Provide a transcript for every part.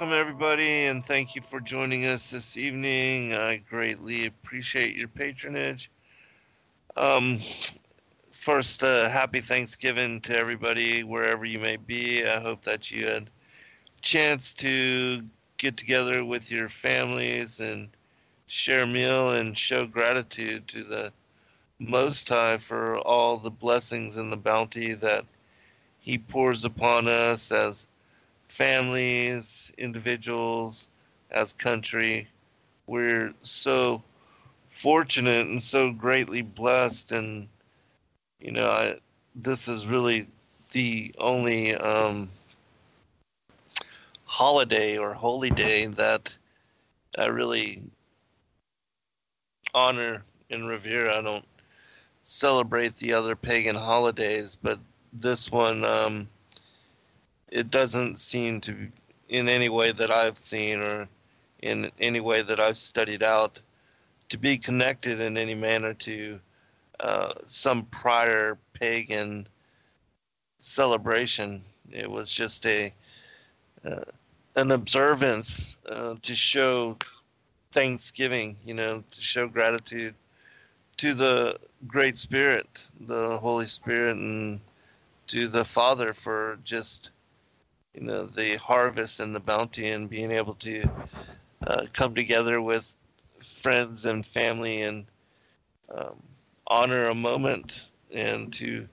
welcome everybody, and thank you for joining us this evening. I greatly appreciate your patronage. Um, First, happy Thanksgiving to everybody wherever you may be. I hope that you had a chance to get together with your families and share a meal and show gratitude to the Most High for all the blessings and the bounty that He pours upon us as families, individuals, as country. We're so fortunate and so greatly blessed, and this is really the only holiday or holy day that I really honor and revere. I don't celebrate the other pagan holidays, but this one, it doesn't seem to, in any way that I've seen or in any way that I've studied out, to be connected in any manner to some prior pagan celebration. It was just uh, an observance to show thanksgiving, to show gratitude to the Great Spirit, the Holy Spirit, and to the Father for just the harvest and the bounty, and being able to come together with friends and family and um, honor a moment and to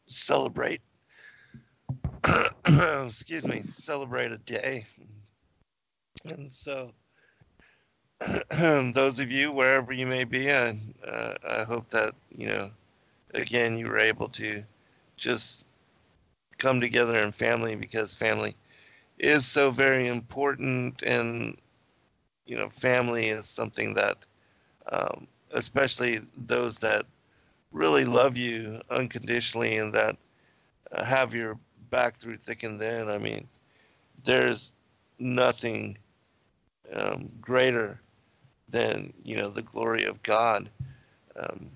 celebrate excuse me, celebrate a day. And so those of you wherever you may be, I hope that again you were able to just come together in family, because family is so very important. And family is something that especially those that really love you unconditionally and that have your back through thick and thin. I mean, there's nothing greater than the glory of God. Um,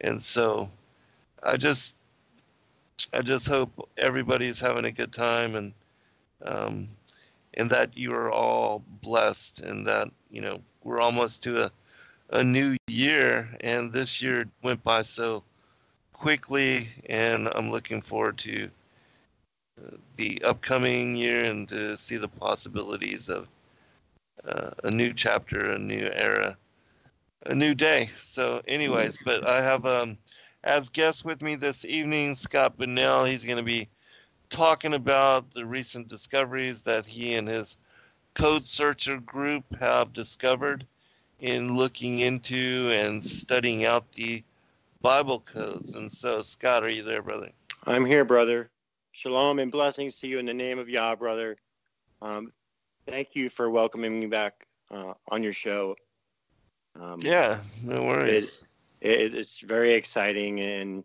and so I just hope everybody's having a good time, um, and that you are all blessed, and that we're almost to a new year, and this year went by so quickly, and I'm looking forward to the upcoming year and to see the possibilities of a new chapter, a new era, a new day. So anyways, but I have as guest with me this evening Scott Bunnell. He's going to be talking about the recent discoveries that he and his Codesearcher group have discovered in looking into and studying out the Bible codes. And so, Scott, are you there, brother? I'm here, brother. Shalom and blessings to you in the name of Yah, brother. Thank you for welcoming me back on your show. Yeah, no worries. It's very exciting, and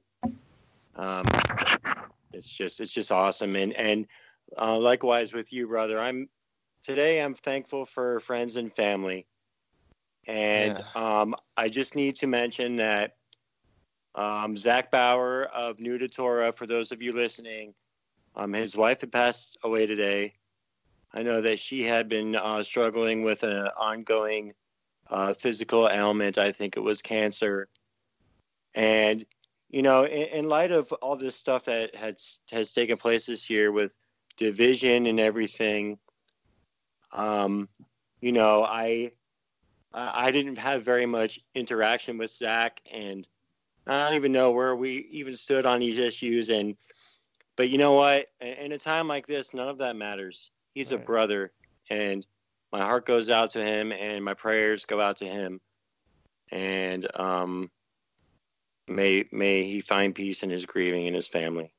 it's just awesome. And likewise with you, brother. Today I'm thankful for friends and family. And I just need to mention that Zach Bauer of New to Torah, for those of you listening, his wife had passed away today. I know that she had been struggling with an ongoing physical ailment. I think it was cancer. And, in light of all this stuff that has taken place this year with division and everything, I didn't have very much interaction with Zach, and I don't even know where we even stood on these issues. But you know what? In a time like this, none of that matters. He's a brother, and my heart goes out to him, and my prayers go out to him. And may he find peace in his grieving and his family.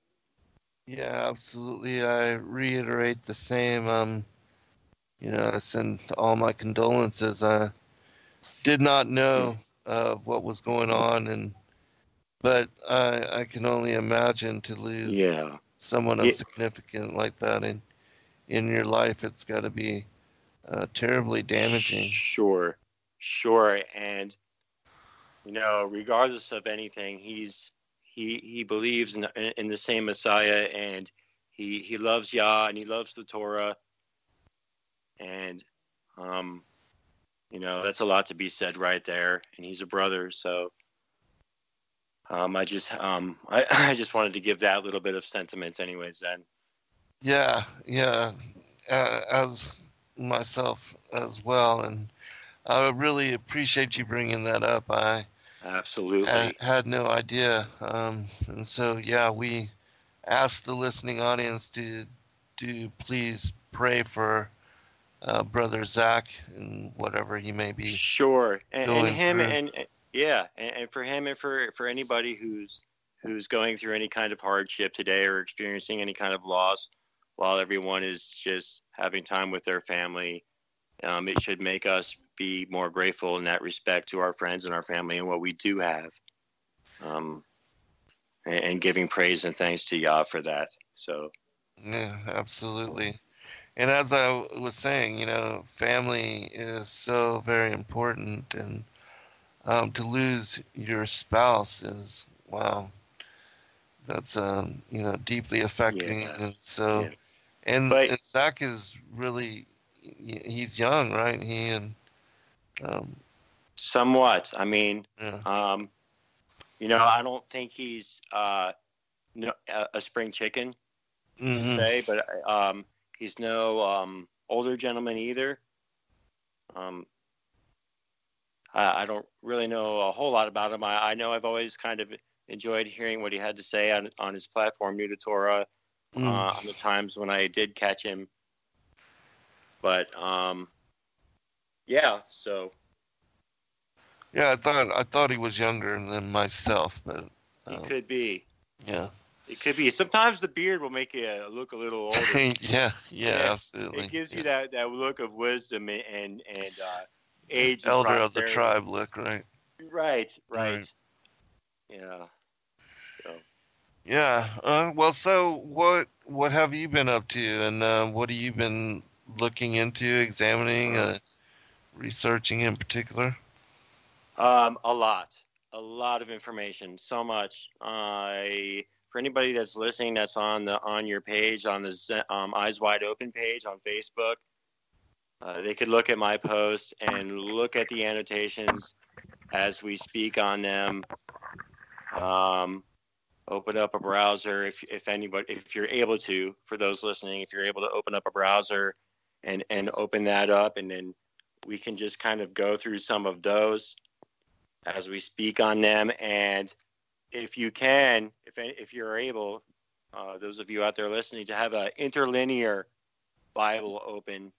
Yeah, absolutely. I reiterate the same. I send all my condolences. I did not know what was going on, but I can only imagine to lose someone of significant like that in your life. It's got to be terribly damaging. Sure. And regardless of anything, he believes in the same Messiah, and he loves Yah and he loves the Torah, and that's a lot to be said right there. And he's a brother, so I just wanted to give that little bit of sentiment, anyways. Then. Yeah, yeah. As myself as well, and I really appreciate you bringing that up. I Absolutely had no idea, and so yeah, we ask the listening audience to please pray for Brother Zach and whatever he may be sure, and him, through. and yeah, and for him, and for anybody who's going through any kind of hardship today or experiencing any kind of loss, while everyone is just having time with their family. It should make us be more grateful in that respect to our friends and our family and what we do have, and giving praise and thanks to Yah for that. So, Yeah, absolutely. And as I was saying, family is so very important, and to lose your spouse is, wow, that's deeply affecting. yeah, And so, yeah. and But Zach is really, he's young, right? He and somewhat, I mean, yeah. I don't think he's no, a spring chicken to Hmm. say, but he's no older gentleman either. Um, I don't really know a whole lot about him. I know I've always kind of enjoyed hearing what he had to say on his platform, New to Torah, Mm. on the times when I did catch him. But yeah, so Yeah, I thought he was younger than myself, but he um, could be. yeah. It could be. Sometimes the beard will make you look a little older. Yeah, Yeah, absolutely. it gives Yeah. you that look of wisdom and age and Elder of the prosperity. tribe look, right? Right, Right. right. Yeah. So Yeah. Well, so what have you been up to, and what have you been looking into, examining, um, researching in particular? a lot of information, so much. For anybody that's listening, that's on your page, on the Eyes Wide Open page on Facebook, they could look at my post and look at the annotations as we speak on them. Um, Open up a browser if you're able to. For those listening, if you're able to open up a browser and open that up, and then we can just kind of go through some of those as we speak on them. And if you can, if you're able, those of you out there listening, to have an interlinear Bible open,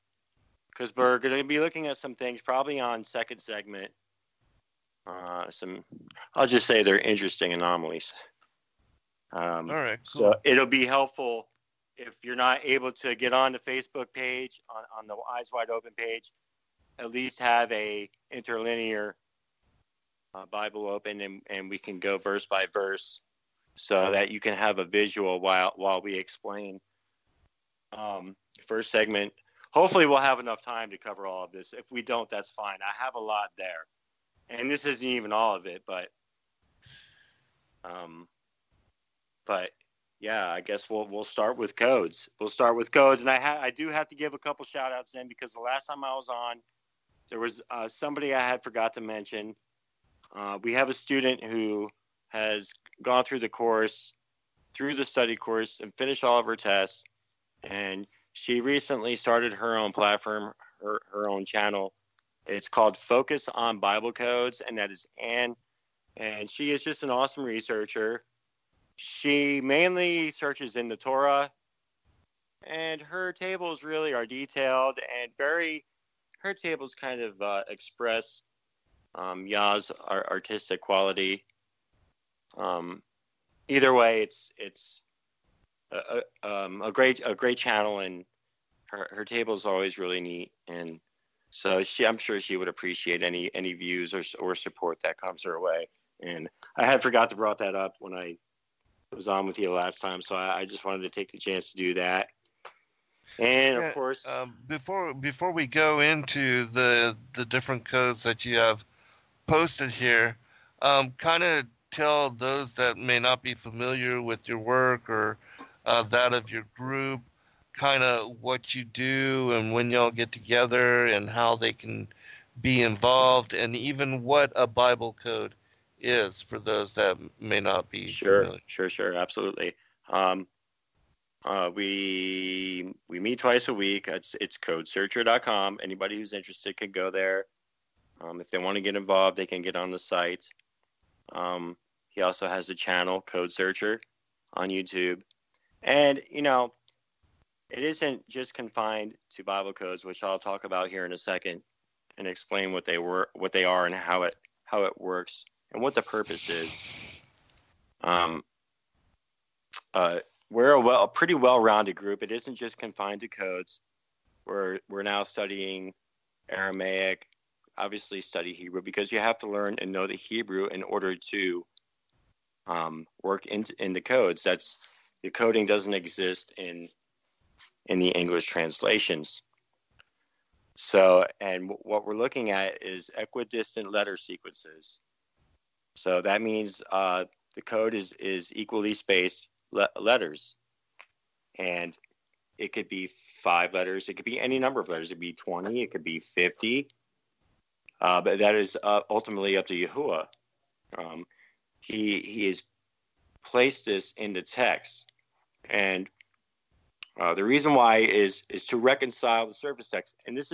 because we're going to be looking at some things probably on second segment. I'll just say they're interesting anomalies. All right, So cool. it'll be helpful if you're not able to get on the Facebook page, on the Eyes Wide Open page, at least have a interlinear Bible open, and we can go verse by verse so that you can have a visual while we explain. First segment, hopefully we'll have enough time to cover all of this. If we don't, that's fine. I have a lot there. And this isn't even all of it, but yeah, I guess we'll start with codes. We'll start with codes, and I do have to give a couple shout outs in, because the last time I was on, there was somebody I had forgot to mention. We have a student who has gone through the course, through the study course, and finished all of her tests, and she recently started her own platform, her own channel. It's called Focus on Bible Codes, and that is Anne. And she is just an awesome researcher. She mainly searches in the Torah, and her tables really are detailed and her tables kind of express Yah's artistic quality. Either way, it's a great channel, and her table is always really neat. And so I'm sure she would appreciate any views or support that comes her way. And I had forgot to brought that up when I was on with you last time, so I just wanted to take the chance to do that. And Yeah. of course, Before we go into the different codes that you have posted here, kind of tell those that may not be familiar with your work, or that of your group, kind of what you do and when y'all get together and how they can be involved, and even what a Bible code is for those that may not be familiar. Sure, absolutely. We meet twice a week. It's codesearcher.com. Anybody who's interested can go there. If they want to get involved, they can get on the site. He also has a channel, Codesearcher, on YouTube. And, you know, it isn't just confined to Bible codes, which I'll talk about here in a second and explain what they are, and how it works and what the purpose is. We're a pretty well-rounded group. It isn't just confined to codes. We're now studying Aramaic, obviously study Hebrew, because you have to learn and know the Hebrew in order to work in the codes. The coding doesn't exist in the English translations. So, and what we're looking at is equidistant letter sequences. So that means the code is equally spaced letters, and it could be 5 letters. It could be any number of letters. It could be 20. It could be 50. But that is ultimately up to Yahuwah. He has placed this in the text, and the reason why is to reconcile the surface text. And this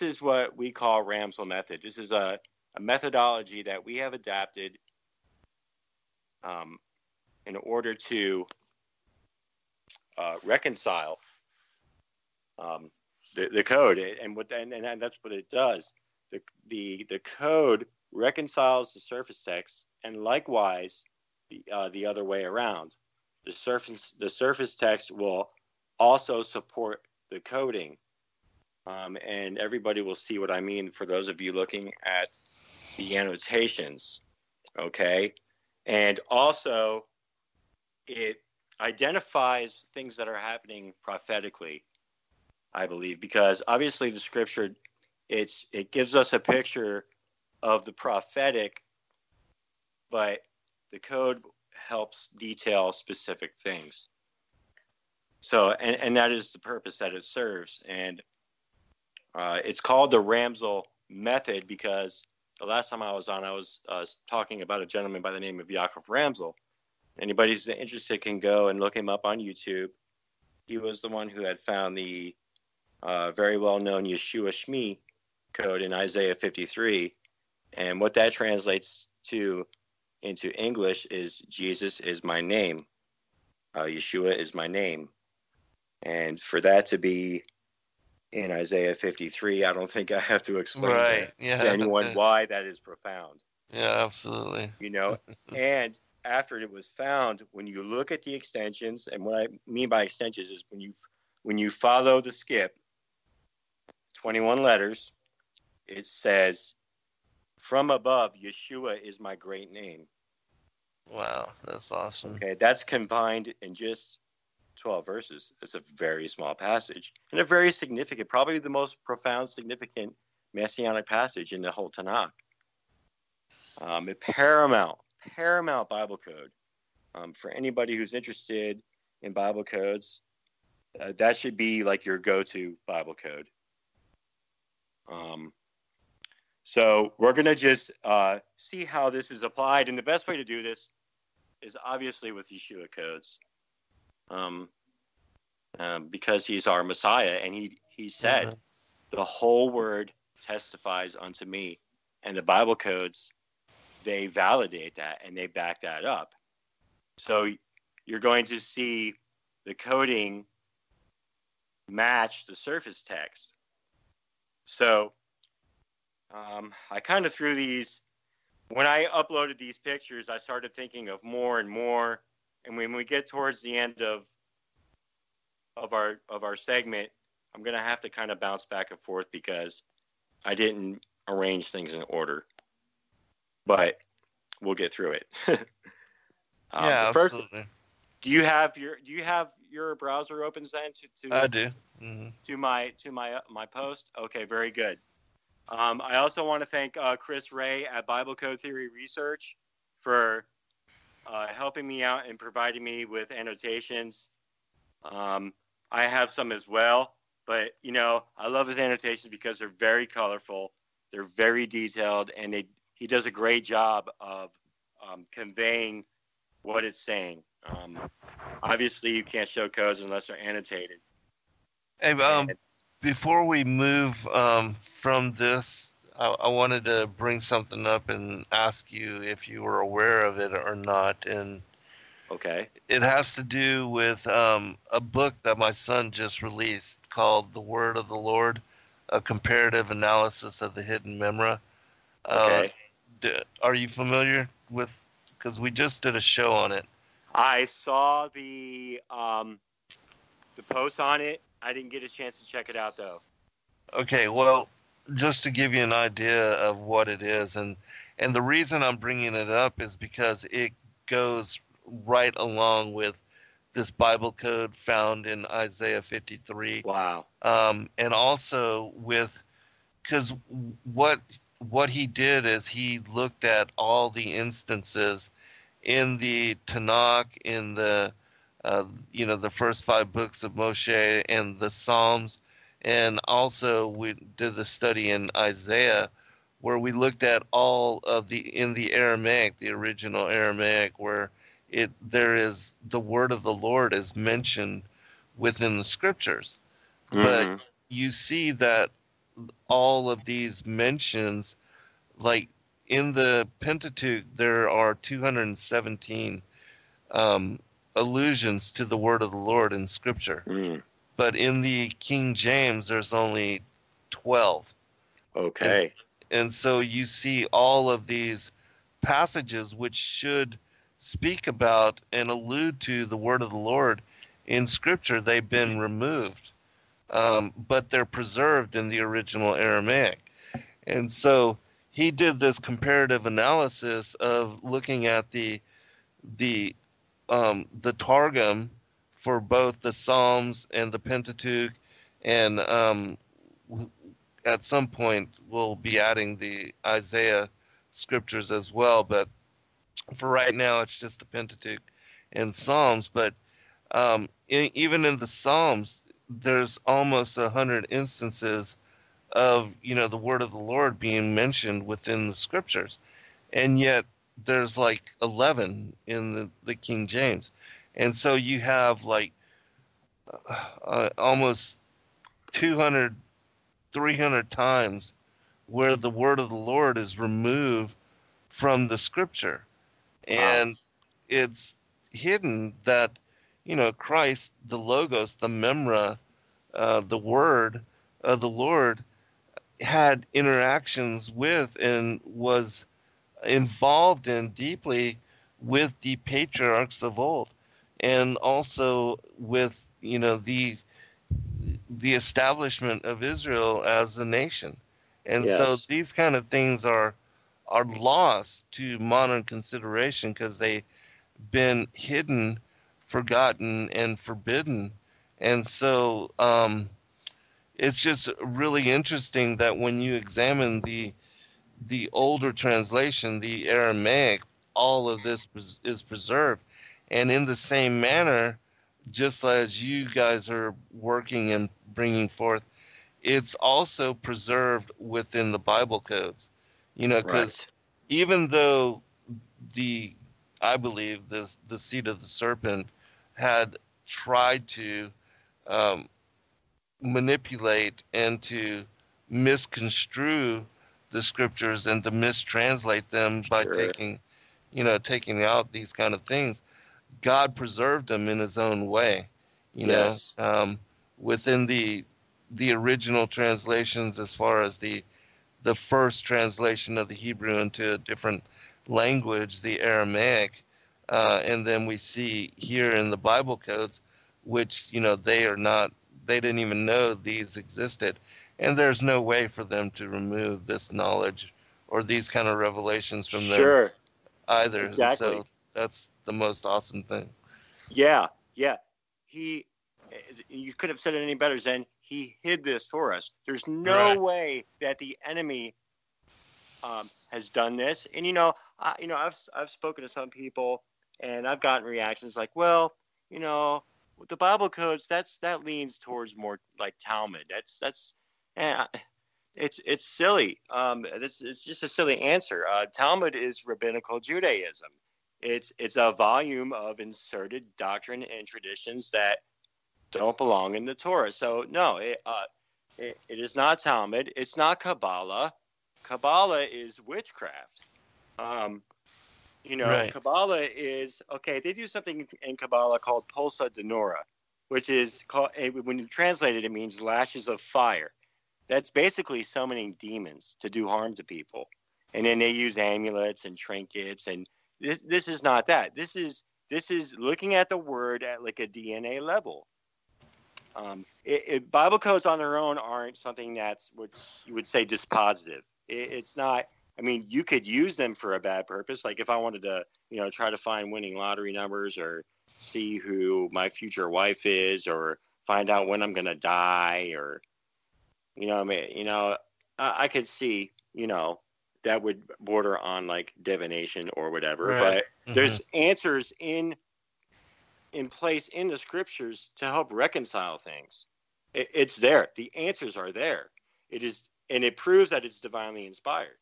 is what we call Ramsel method. This is a methodology that we have adapted in order to reconcile the code, and that's what it does. The code reconciles the surface text, and likewise the other way around. The surface text will also support the coding, and everybody will see what I mean for those of you looking at the annotations. Okay, and also it identifies things that are happening prophetically, I believe, because obviously the scripture, it gives us a picture of the prophetic, but the code helps detail specific things. So, and that is the purpose that it serves. And it's called the Ramsel method because the last time I was on, I was talking about a gentleman by the name of Yaakov Ramsel. Anybody who's interested can go and look him up on YouTube. He was the one who had found the very well-known Yeshua Shmi code in Isaiah 53. And what that translates to into English is Jesus is my name. Yeshua is my name. And for that to be in Isaiah 53, I don't think I have to explain to anyone why that is profound. Yeah, absolutely. You know, and after it was found, when you look at the extensions, and what I mean by extensions is when you follow the skip, 21 letters, it says, from above, Yeshua is my great name. Wow, that's awesome. Okay, that's combined in just 12 verses. It's a very small passage and a very significant, probably the most profound, significant messianic passage in the whole Tanakh. A paramount Bible code. For anybody who's interested in Bible codes, that should be like your go-to Bible code. So we're going to just see how this is applied. And the best way to do this is obviously with Yeshua codes. Because he's our Messiah. And he said, the whole word testifies unto me. And the Bible codes, they validate that and they back that up. So you're going to see the coding match the surface text. So I kind of threw these, when I uploaded these pictures, I started thinking of more and more. And when we get towards the end of our segment, I'm going to have to kind of bounce back and forth because I didn't arrange things in order. But we'll get through it. Yeah, first, absolutely. Do you have your browser open, Zen? I do. To my post. Okay, very good. I also want to thank Chris Ray at Bible Code Theory Research for helping me out and providing me with annotations. I have some as well, but I love his annotations because they're very colorful, they're very detailed, and he does a great job of conveying what it's saying. Obviously, you can't show codes unless they're annotated. Hey, before we move from this, I wanted to bring something up and ask you if you were aware of it or not. And okay, it has to do with a book that my son just released called "The Word of the Lord: A Comparative Analysis of the Hidden Memra." Okay. Are you familiar with? Because we just did a show on it. I saw the post on it. I didn't get a chance to check it out though. Okay, well, just to give you an idea of what it is, and the reason I'm bringing it up is because it goes right along with this Bible code found in Isaiah 53. Wow. And also with, because what he did is he looked at all the instances in the Tanakh, in the the first 5 books of Moshe and the Psalms, and also we did the study in Isaiah, where we looked at all of in the Aramaic, the original Aramaic, where there is the word of the Lord is mentioned within the scriptures. Mm-hmm. But you see that all of these mentions, like in the Pentateuch, there are 217 allusions to the word of the Lord in scripture. Mm. But in the King James, there's only 12. Okay. And so you see all of these passages which should speak about and allude to the word of the Lord in scripture, they've been removed. But they're preserved in the original Aramaic. And so he did this comparative analysis of looking at the Targum for both the Psalms and the Pentateuch, and at some point we'll be adding the Isaiah scriptures as well. But for right now, it's just the Pentateuch and Psalms. But even in the Psalms, there's almost 100 instances of the word of the Lord being mentioned within the scriptures, and yet there's like 11 in the King James. And so you have like almost 200, 300 times where the word of the Lord is removed from the scripture. And it's hidden that, Christ, the Logos, the Memra, the word of the Lord, had interactions with and was involved in deeply with the patriarchs of old, and also with the establishment of Israel as a nation. And Yes. so these kind of things are lost to modern consideration because they've been hidden, forgotten, and forbidden. And so it's just really interesting that when you examine the older translation, the Aramaic, all of this is preserved. And in the same manner, just as you guys are working and bringing forth, it's also preserved within the Bible codes. Because even though I believe the seed of the serpent had tried to manipulate and to misconstrue the scriptures and to mistranslate them by taking out these kind of things, God preserved them in his own way, within the original translations, as far as the first translation of the Hebrew into a different language, the Aramaic, and then we see here in the Bible codes, which they didn't even know these existed. And there's no way for them to remove this knowledge or these kind of revelations from them either. Exactly. And so that's the most awesome thing. Yeah. You could have said it any better, Zen. He hid this for us. There's no way that the enemy has done this. And I've spoken to some people, And I've gotten reactions like, well, you know, with the Bible codes, that leans towards more like Talmud. Eh, it's silly. It's just a silly answer. Talmud is rabbinical Judaism. It's a volume of inserted doctrine and traditions that don't belong in the Torah. So no, it is not Talmud. It's not Kabbalah. Kabbalah is witchcraft. Right. Kabbalah is okay. They do something in Kabbalah called pulsa denora, which is called, when you translate it, it means lashes of fire. That's basically summoning demons to do harm to people, and then they use amulets and trinkets. And this is not that. This is looking at the word at like a DNA level. Bible codes on their own aren't something that's what you would say dispositive. It's not. I mean, you could use them for a bad purpose. Like if I wanted to, try to find winning lottery numbers or see who my future wife is or find out when I'm going to die or, I could see, that would border on like divination or whatever. Right. But there's answers in place in the scriptures to help reconcile things. It's there. The answers are there. It is, and it proves that it's divinely inspired.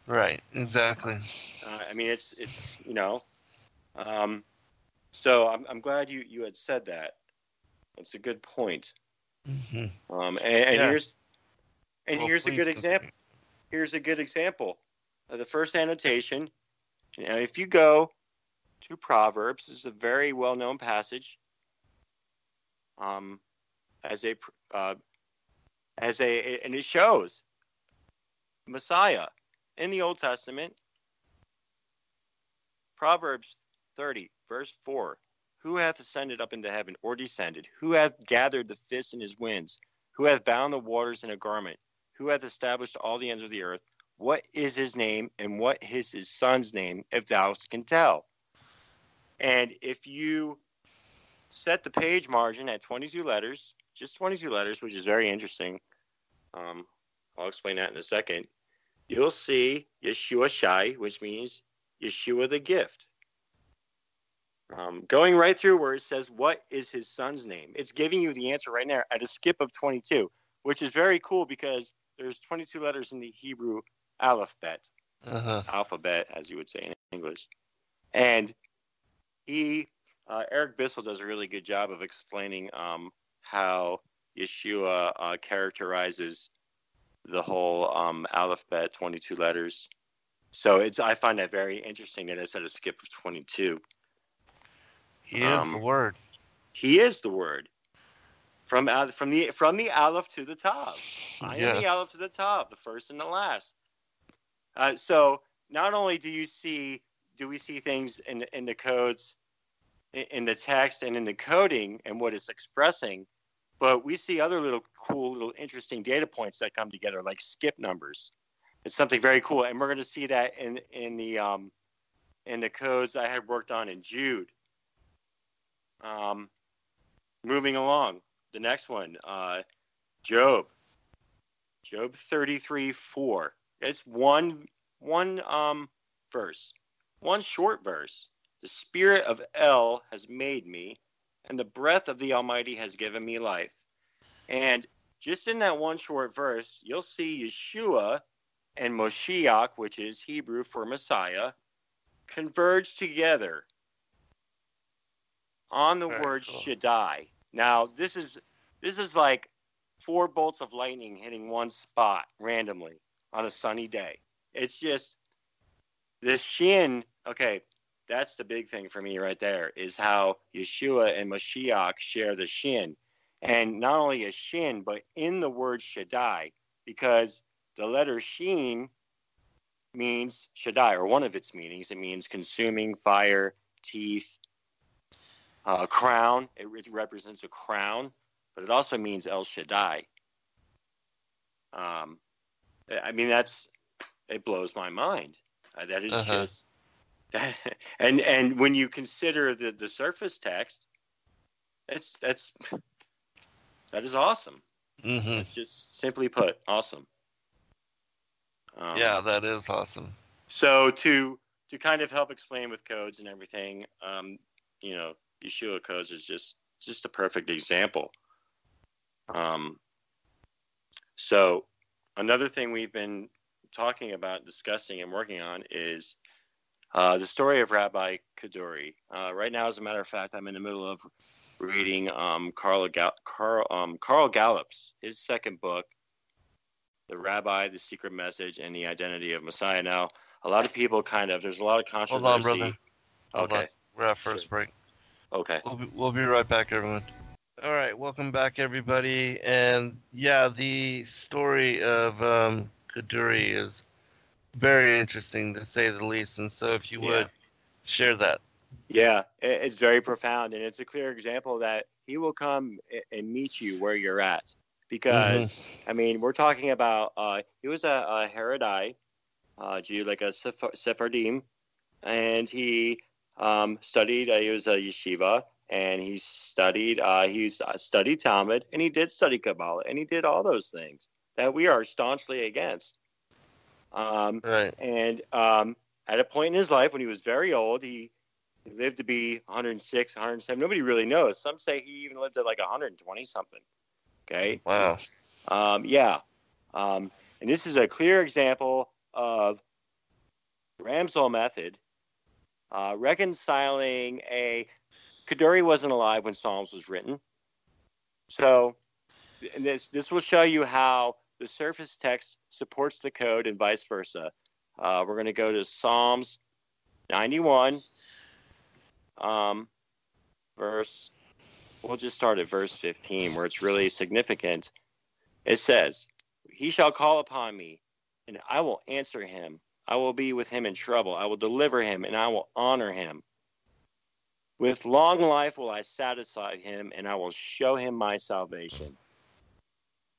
Right, exactly. I mean, it's so I'm glad you had said that. It's a good point. Here's a good example. Here's a good example. The first annotation. If you go to Proverbs, this is a very well-known passage. And it shows Messiah. In the Old Testament, Proverbs 30, verse 4, who hath ascended up into heaven or descended? Who hath gathered the fists in his winds? Who hath bound the waters in a garment? Who hath established all the ends of the earth? What is his name and what is his son's name, if thou can tell? And if you set the page margin at 22 letters, just 22 letters, which is very interesting. I'll explain that in a second. You'll see Yeshua Shai, which means Yeshua the gift. Going right through where it says, what is his son's name? It's giving you the answer right now at a skip of 22, which is very cool because there's 22 letters in the Hebrew alphabet, as you would say in English. And Eric Bissell does a really good job of explaining how Yeshua characterizes the whole alphabet, 22 letters. So I find that very interesting that it's at a skip of 22. He is the word. He is the word. From the Aleph to the Tav. I am the Aleph to the Tav, the first and the last. So not only do we see things in the codes, in the text and in the coding and what it's expressing, but we see other little interesting data points that come together, like skip numbers. It's something very cool, and we're going to see that in the codes I had worked on in Jude. Moving along, the next one, Job 33:4. It's one verse, one short verse. The spirit of El has made me, and the breath of the Almighty has given me life. And just in that one short verse, you'll see Yeshua and Moshiach, which is Hebrew for Messiah, converge together on the word Shaddai. Now, this is like 4 bolts of lightning hitting one spot randomly on a sunny day. It's just the Shin. Okay, that's the big thing for me right there, is how Yeshua and Mashiach share the Shin. And not only a Shin, but in the word Shaddai, because the letter Shin means Shaddai, or one of its meanings. It means consuming fire, teeth, crown. It represents a crown, but it also means El Shaddai. I mean, it blows my mind. That is just that, and when you consider the surface text, that is awesome. It's just simply put, awesome. Yeah, that is awesome. So to to kind of help explain with codes and everything, Yeshua codes is just a perfect example. So another thing we've been talking about, discussing, and working on is the story of Rabbi Kaduri. Right now, as a matter of fact, I'm in the middle of reading Carl Gallup's, his second book, The Rabbi, The Secret Message, and the Identity of Messiah. Now, a lot of people there's a lot of controversy. Hold on, brother. Hold okay. on. We're at first break. Okay. We'll be right back, everyone. All right, welcome back, everybody. And yeah, the story of Kaduri is very interesting, to say the least. And so if you would, share that. Yeah, it's very profound. And it's a clear example that he will come and meet you where you're at. Because, I mean, we're talking about, he was a Haradai Jew, like a Sephardim. And he studied, he was a yeshiva. And he studied Talmud, and he did study Kabbalah, and he did all those things that we are staunchly against. Right. And at a point in his life when he was very old, he lived to be 106, 107. Nobody really knows. Some say he even lived at like 120 something. Okay. Wow. Yeah. And this is a clear example of Ramsol method reconciling Kaduri wasn't alive when Psalms was written. So and this will show you how the surface text supports the code and vice versa. We're going to go to Psalms 91, we'll just start at verse 15, where it's really significant. It says, "He shall call upon me, and I will answer him. I will be with him in trouble. I will deliver him, and I will honor him. With long life will I satisfy him, and I will show him my salvation.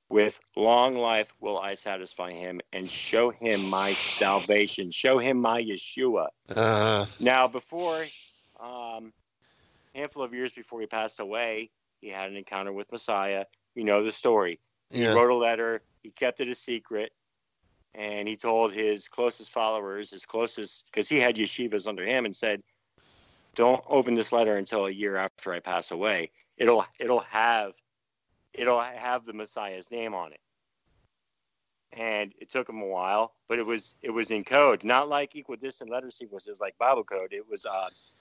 With long life will I satisfy him and show him my salvation." Show him my Yeshua. Now, before, a handful of years before he passed away, he had an encounter with Messiah. You know the story. He wrote a letter. He kept it a secret. And he told his closest followers, because he had yeshivas under him, and said, "Don't open this letter until a year after I pass away. It'll have the Messiah's name on it." And it took him a while, but it was in code, not like equidistant letter sequences like Bible code. It was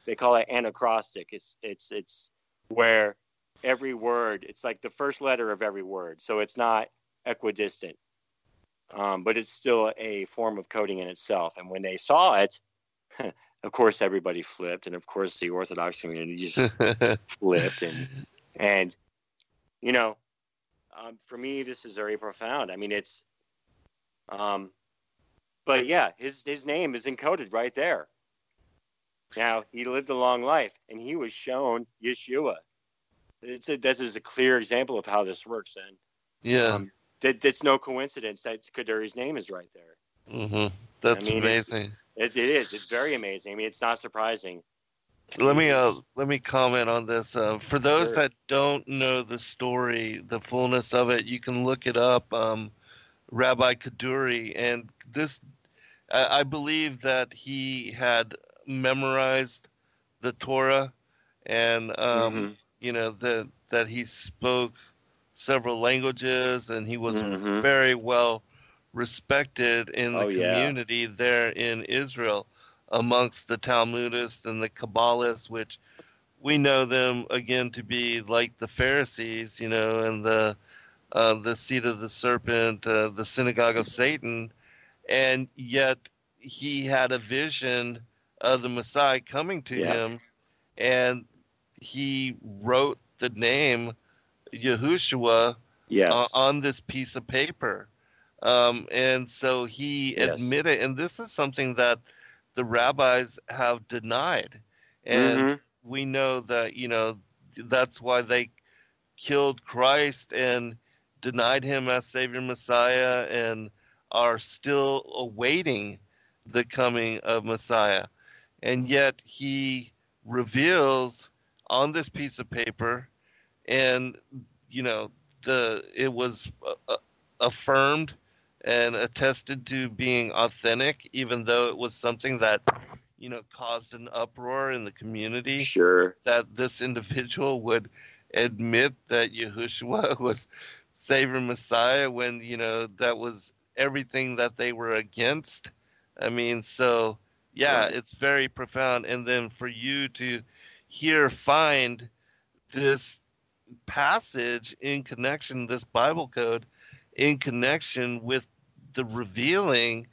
they call it anacrostic. It's where every word, it's like the first letter of every word, so it's not equidistant, but it's still a form of coding in itself. And when they saw it, of course, everybody flipped, and of course, the Orthodox community just flipped, and for me, this is very profound. I mean, it's, but yeah, his name is encoded right there. Now, he lived a long life, and he was shown Yeshua. This is a clear example of how this works, and that's no coincidence that Kaduri's name is right there. That's amazing. It is. It's very amazing. I mean, it's not surprising. Let me comment on this. For those that don't know the story, the fullness of it, you can look it up. Rabbi Kaduri, and this, I believe that he had memorized the Torah, and that he spoke several languages, and he was very well respected in the community there in Israel, amongst the Talmudists and the Kabbalists, which we know them again to be like the Pharisees, and the seed of the serpent, the synagogue of Satan. And yet he had a vision of the Messiah coming to him, and he wrote the name Yahushua on this piece of paper. And so he admitted, and this is something that the rabbis have denied. And we know that, that's why they killed Christ and denied him as Savior Messiah, and are still awaiting the coming of Messiah. And yet he reveals on this piece of paper, and it was affirmed and attested to being authentic, even though it was something that caused an uproar in the community Sure. that this individual would admit that Yahushua was Savior Messiah when, that was everything that they were against. I mean, so yeah, Right. it's very profound. And then for you to find this passage in connection, this Bible code in connection with the revealing,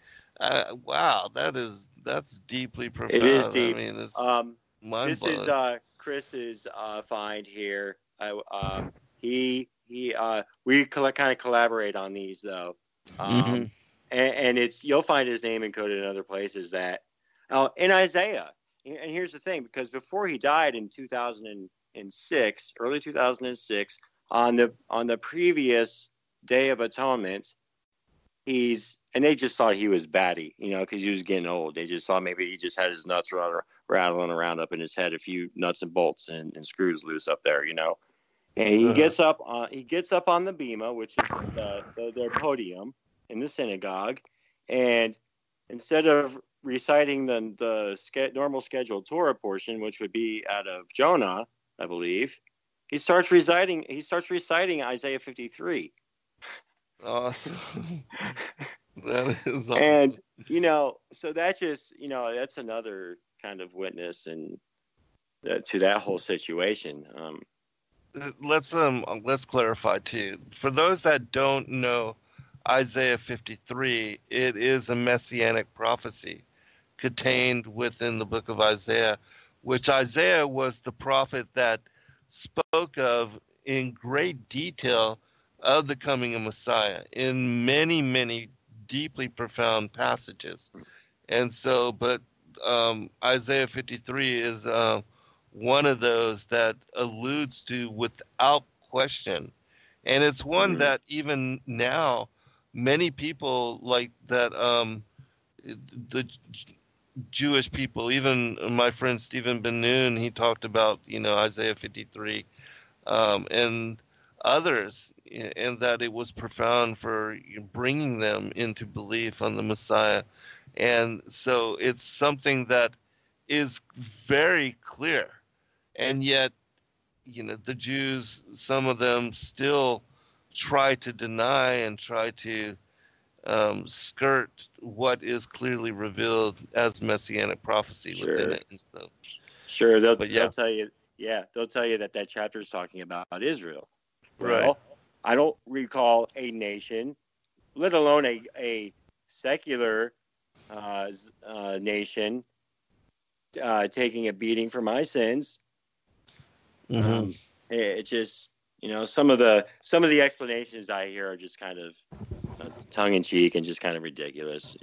wow, that's deeply It is profound. I deep. mean, it's Um, mind this is blowing. Chris's find here. We kind of collaborate on these though, Hmm. and it's you'll find his name encoded in other places that in Isaiah. And here's the thing, because before he died in 2006, early 2006, on the previous Day of Atonement, and they just thought he was batty, because he was getting old. They just thought maybe he just had his nuts rattling around up in his head, a few nuts and bolts and screws loose up there. And he Uh, gets up on the bema, which is their podium in the synagogue, and instead of reciting the normal scheduled Torah portion, which would be out of Jonah, I believe, he starts reciting Isaiah 53. awesome. That is And awesome. so that just that's another kind of witness and to that whole situation. Let's clarify too. For those that don't know Isaiah 53, it is a messianic prophecy contained within the book of Isaiah, which Isaiah was the prophet that spoke of in great detail of the coming of Messiah in many, many deeply profound passages. And so, but Isaiah 53 is one of those that alludes to without question. And it's one Mm-hmm. that even now, many people like that, the Jewish people, even my friend Stephen Ben Noon, he talked about, Isaiah 53, and others, and that it was profound for bringing them into belief on the Messiah. And so it's something that is very clear. And yet, the Jews, some of them still try to deny and try to skirt what is clearly revealed as messianic prophecy within Sure. it. And so, Sure, but they'll yeah, tell you, they'll tell you that chapter is talking about Israel. right. Well, I don't recall a nation, let alone a secular nation, taking a beating for my sins. Hmm. It just, some of the explanations I hear are just kind of tongue in cheek and just kind of ridiculous.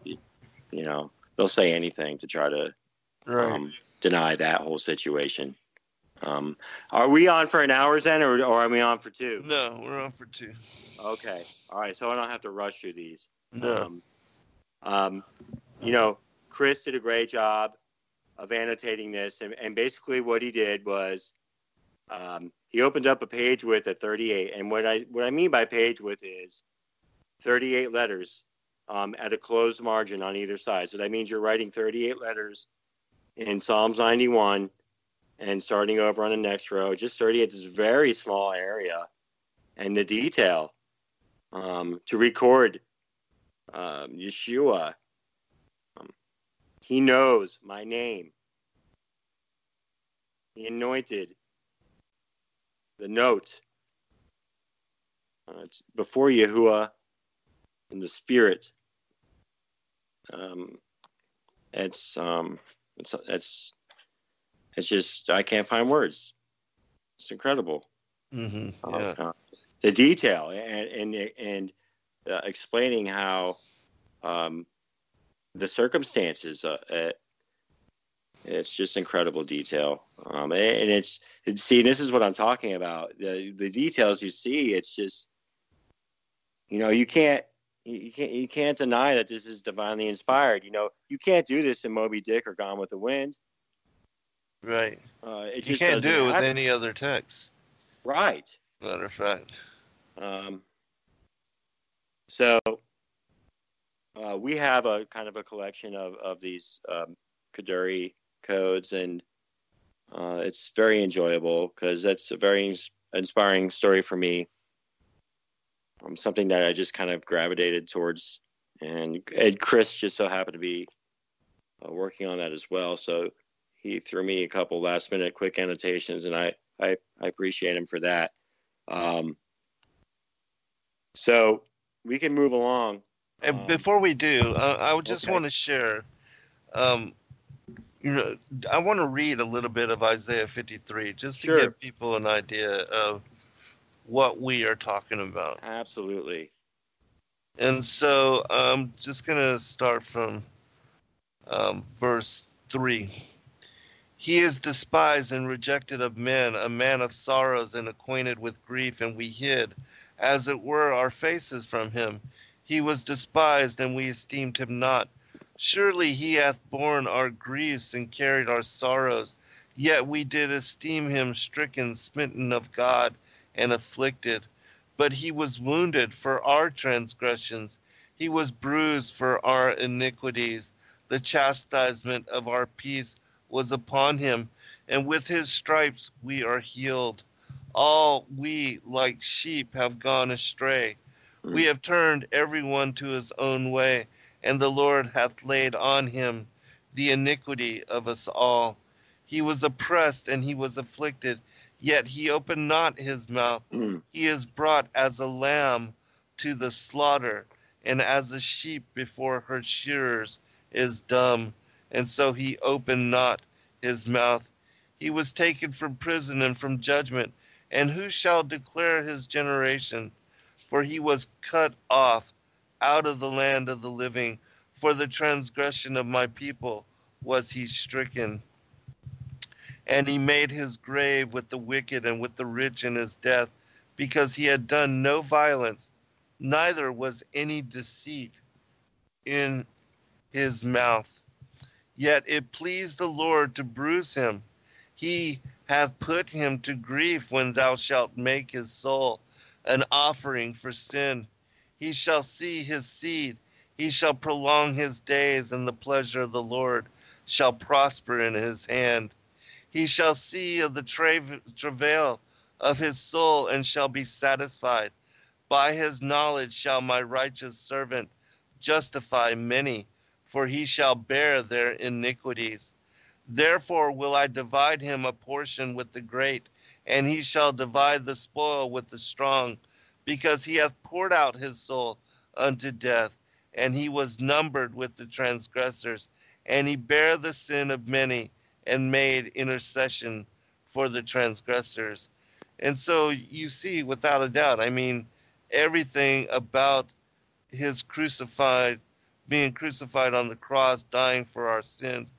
They'll say anything to try to Right. deny that whole situation. Are we on for an hour then, or are we on for 2? No, we're on for 2. Okay. All right. So I don't have to rush through these. No. Um, Chris did a great job of annotating this, and basically what he did was he opened up a page width at 38, and what I mean by page width is 38 letters at a closed margin on either side. So that means you're writing 38 letters in Psalms 91 and starting over on the next row, just 38, this very small area, and the detail to record Yeshua. He knows my name. He anointed the note. It's before Yahuwah in the spirit. It's just, I can't find words. It's incredible. Hmm. Yeah. The detail and explaining how the circumstances. It's just incredible detail, and it's see, this is what I'm talking about. The details you see, it's just, you can't deny that this is divinely inspired. You can't do this in Moby Dick or Gone with the Wind. Right. It You just can't doesn't do it with happen. any other text. Right. Matter of fact. So we have a kind of a collection of these Kaduri codes, and it's very enjoyable because that's a very inspiring story for me. Something that I just kind of gravitated towards, and Chris just so happened to be working on that as well. So he threw me a couple last minute quick annotations, and I appreciate him for that. So we can move along. And before we do, I would just want to share, I want to read a little bit of Isaiah 53 just to give people an idea of what we are talking about. Absolutely. And so I'm just going to start from verse 3. He is despised and rejected of men, a man of sorrows and acquainted with grief, and we hid, as it were, our faces from him. He was despised, and we esteemed him not. Surely he hath borne our griefs and carried our sorrows. Yet we did esteem him stricken, smitten of God, and afflicted. But he was wounded for our transgressions. He was bruised for our iniquities. The chastisement of our peace was upon him, and with his stripes we are healed. All we like sheep have gone astray. We have turned every one to his own way, and the Lord hath laid on him the iniquity of us all. He was oppressed and he was afflicted, yet he opened not his mouth. He is brought as a lamb to the slaughter, and as a sheep before her shearers is dumb, and so he opened not his mouth. He was taken from prison and from judgment, and who shall declare his generation? For he was cut off out of the land of the living. For the transgression of my people was he stricken. And he made his grave with the wicked and with the rich in his death, because he had done no violence, neither was any deceit in his mouth. Yet it pleased the Lord to bruise him. He hath put him to grief when thou shalt make his soul an offering for sin. He shall see his seed. He shall prolong his days, and the pleasure of the Lord shall prosper in his hand. He shall see of the travail of his soul, and shall be satisfied. By his knowledge shall my righteous servant justify many, for he shall bear their iniquities. Therefore will I divide him a portion with the great, and he shall divide the spoil with the strong, because he hath poured out his soul unto death, and he was numbered with the transgressors, and he bare the sin of many, and made intercession for the transgressors. And so you see, without a doubt, I mean, everything about his being crucified on the cross, dying for our sins,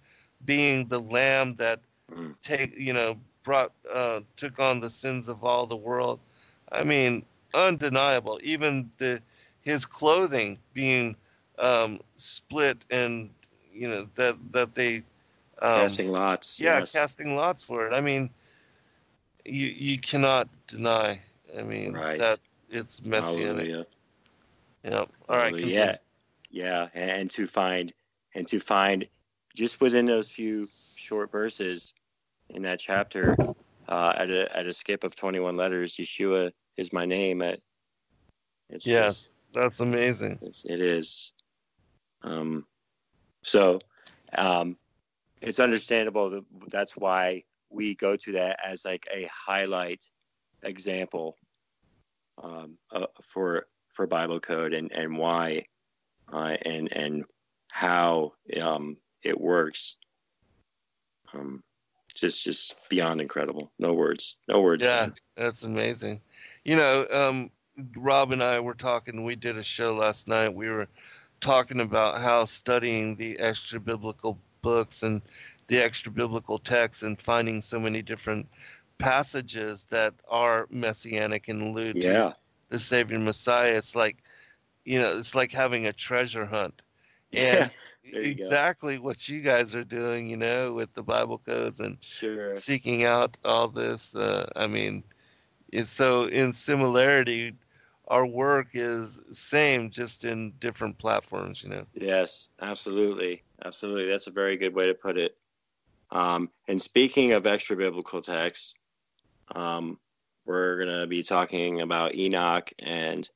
being the lamb that took on the sins of all the world. I mean, undeniable. Even his clothing being split, and that they casting lots. Yeah, yes. Casting lots for it. I mean, you cannot deny. I mean, that it's messianic. Hallelujah. Yeah. All right. Continue. Yeah, and to find just within those few short verses in that chapter, at a skip of 21 letters, Yeshua is my name. It's that's amazing. It is. So it's understandable that's why we go to that as like a highlight example for Bible code, and why and how it works. Just beyond incredible. No words. Yeah, that's amazing. Rob and I were talking. We did a show last night. We were talking about how studying the extra biblical books and the extra biblical texts, and finding so many different passages that are messianic and allude to the Savior Messiah. It's like, it's like having a treasure hunt. And exactly what you guys are doing, with the Bible codes and seeking out all this. I mean, it's so in similarity. our work is same, just in different platforms. Yes, absolutely. Absolutely. That's a very good way to put it. And speaking of extra biblical texts, we're going to be talking about Enoch and,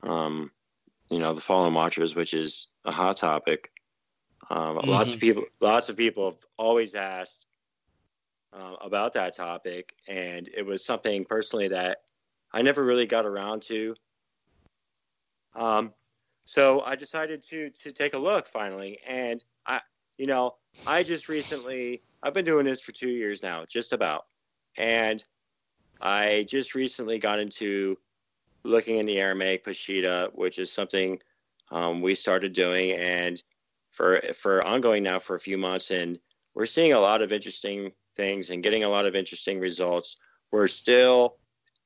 the fallen watchers, which is a hot topic. Lots of people have always asked about that topic, and it was something personally that I never really got around to. So I decided to take a look finally, and I just recently, I've been doing this for 2 years now, just about, and I just recently got into looking in the Aramaic Peshitta, which is something we started doing, and for ongoing now for a few months, and we're seeing a lot of interesting things and getting a lot of interesting results. We're still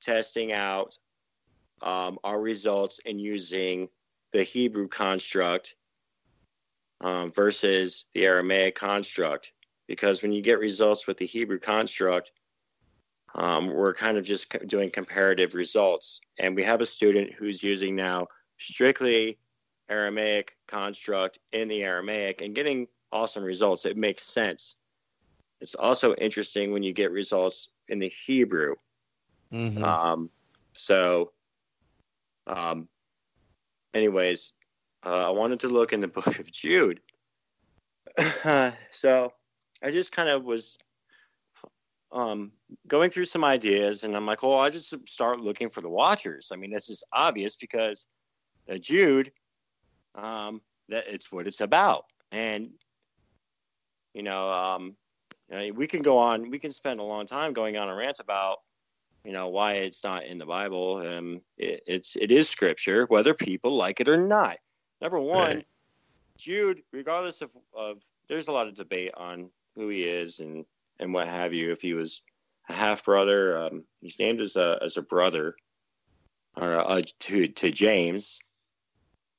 testing out our results and using the Hebrew construct versus the Aramaic construct, because when you get results with the Hebrew construct, we're kind of just doing comparative results. And we have a student who's using now strictly Aramaic construct in the Aramaic and getting awesome results. It makes sense. It's also interesting when you get results in the Hebrew. Anyways, I wanted to look in the book of Jude. So I just kind of was going through some ideas, and I'm like, oh, I just start looking for the watchers. I mean, this is obvious because Jude, that it's what it's about. And, we can go on, we can spend a long time going on a rant about, why it's not in the Bible. It is scripture, whether people like it or not. Number one, right. Jude, regardless of there's a lot of debate on who he is and what have you. If he was a half brother, he's named as a brother to James,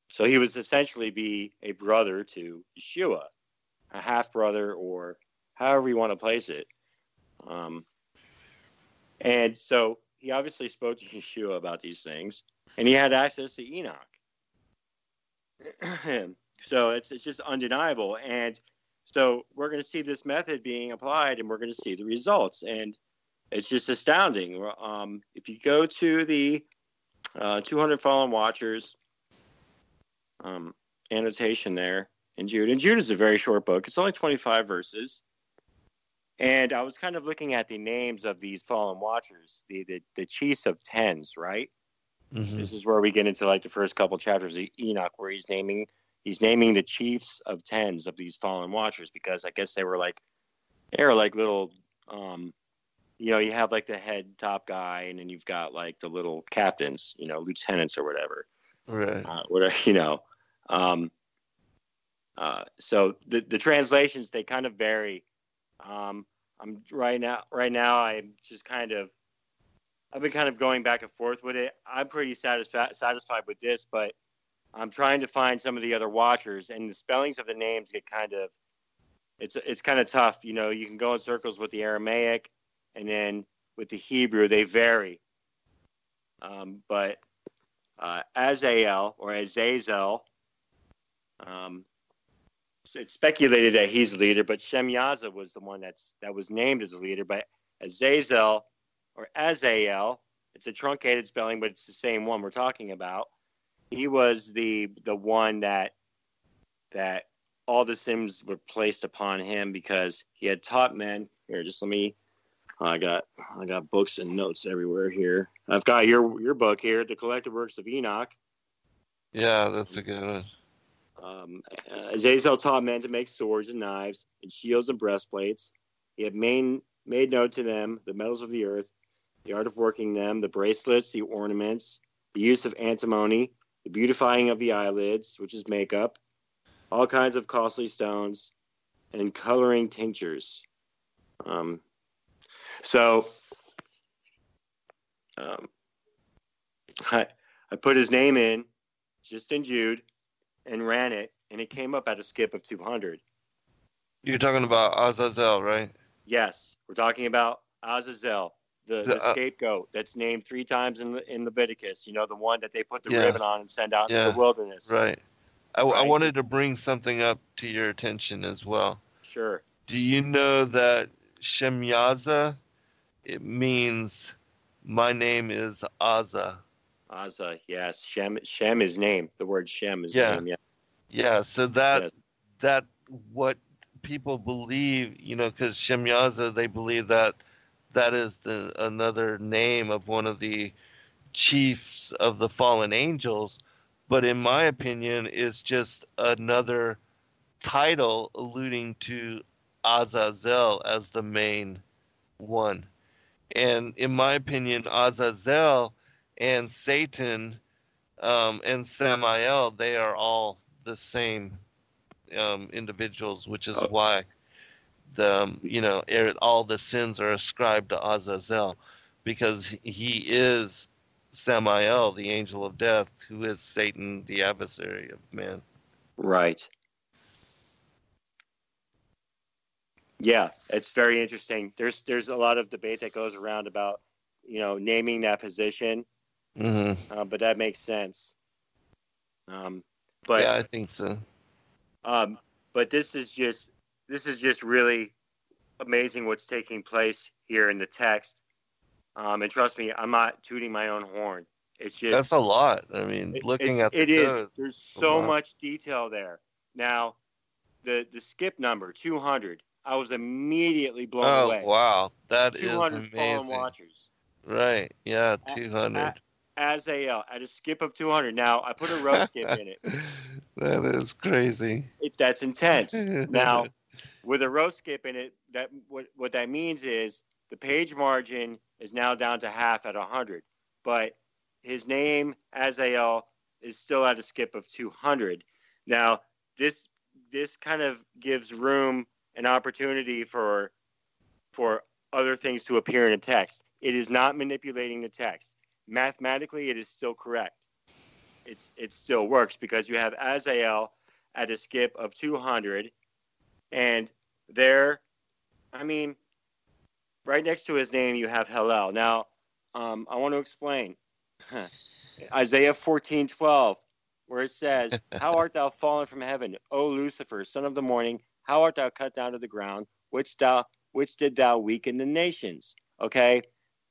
so he was essentially be a brother to Yeshua, a half brother, or however you want to place it. And so he obviously spoke to Yeshua about these things, and he had access to Enoch. So it's just undeniable. And so we're going to see this method being applied, and we're going to see the results. And it's just astounding. If you go to the 200 Fallen Watchers annotation there in Jude, and Jude is a very short book. It's only 25 verses. And I was kind of looking at the names of these fallen watchers, the chiefs of tens, right? Mm-hmm. This is where we get into like the first couple chapters of Enoch, where he's naming the chiefs of tens of these fallen watchers, because I guess they were like little, you have like the head top guy, and then you've got like the little captains, lieutenants or whatever. Right. So the translations, they kind of vary. I'm right now I'm just I've been kind of going back and forth with it. I'm pretty satisfied with this, but I'm trying to find some of the other watchers, and the spellings of the names get it's kind of tough. You can go in circles with the Aramaic, and then with the Hebrew, they vary. But Azael or Azazel, it's speculated that he's the leader, but Shemyaza was the one that was named as a leader. But Azazel or Azael, it's a truncated spelling, but it's the same one we're talking about. He was the one that all the sins were placed upon him, because he had taught men. Here, just let me. I got books and notes everywhere here. I've got your book here, The Collected Works of Enoch. Yeah, that's a good one. Azazel taught men to make swords and knives and shields and breastplates. He had made known to them the metals of the earth, the art of working them, the bracelets, the ornaments, the use of antimony, the beautifying of the eyelids, which is makeup, all kinds of costly stones, and coloring tinctures. I put his name in, just in Jude, and ran it, and it came up at a skip of 200. You're talking about Azazel, right? Yes, we're talking about Azazel, the scapegoat that's named 3 times in Leviticus. You know, the one that they put the Yeah. ribbon on and send out into Yeah. the wilderness. Right. I Right? wanted to bring something up to your attention as well. Sure. Do you know that Shemyaza, it means my name is Aza? Asa, yes. Shem is name. The word Shem is Yeah. name. Yeah. Yeah. So Yes. that what people believe, because Shemyaza, they believe that that is another name of one of the chiefs of the fallen angels. But in my opinion, it's just another title alluding to Azazel as the main one. And in my opinion, Azazel and Satan and Samael, they are all the same individuals, which is Oh, why all the sins are ascribed to Azazel, because he is Samael, the angel of death, who is Satan, the adversary of man. right. Yeah, it's very interesting. There's a lot of debate that goes around about, naming that position, but that makes sense. But Yeah, I think so. but this is just really amazing what's taking place here in the text. And trust me, I'm not tooting my own horn. It's just That's a lot. I mean, looking at the code, there's so much detail there. Now, the skip number 200, I was immediately blown away. Oh, wow. That is 200 fallen amazing. watchers. Right. Yeah, 200. At a skip of 200. Now, I put a row skip in it. That is crazy. That's intense. Now, with a row skip in it, what that means is the page margin is now down to half at 100, but his name Azael is still at a skip of 200. Now, this kind of gives room and opportunity for other things to appear in a text. It is not manipulating the text. Mathematically, it is still correct. It still works because you have Azael at a skip of 200, and there, I mean, right next to his name you have Hillel. Now, I want to explain Isaiah 14:12, where it says, "How art thou fallen from heaven, O Lucifer, son of the morning? How art thou cut down to the ground? Which did thou weaken the nations?" Okay,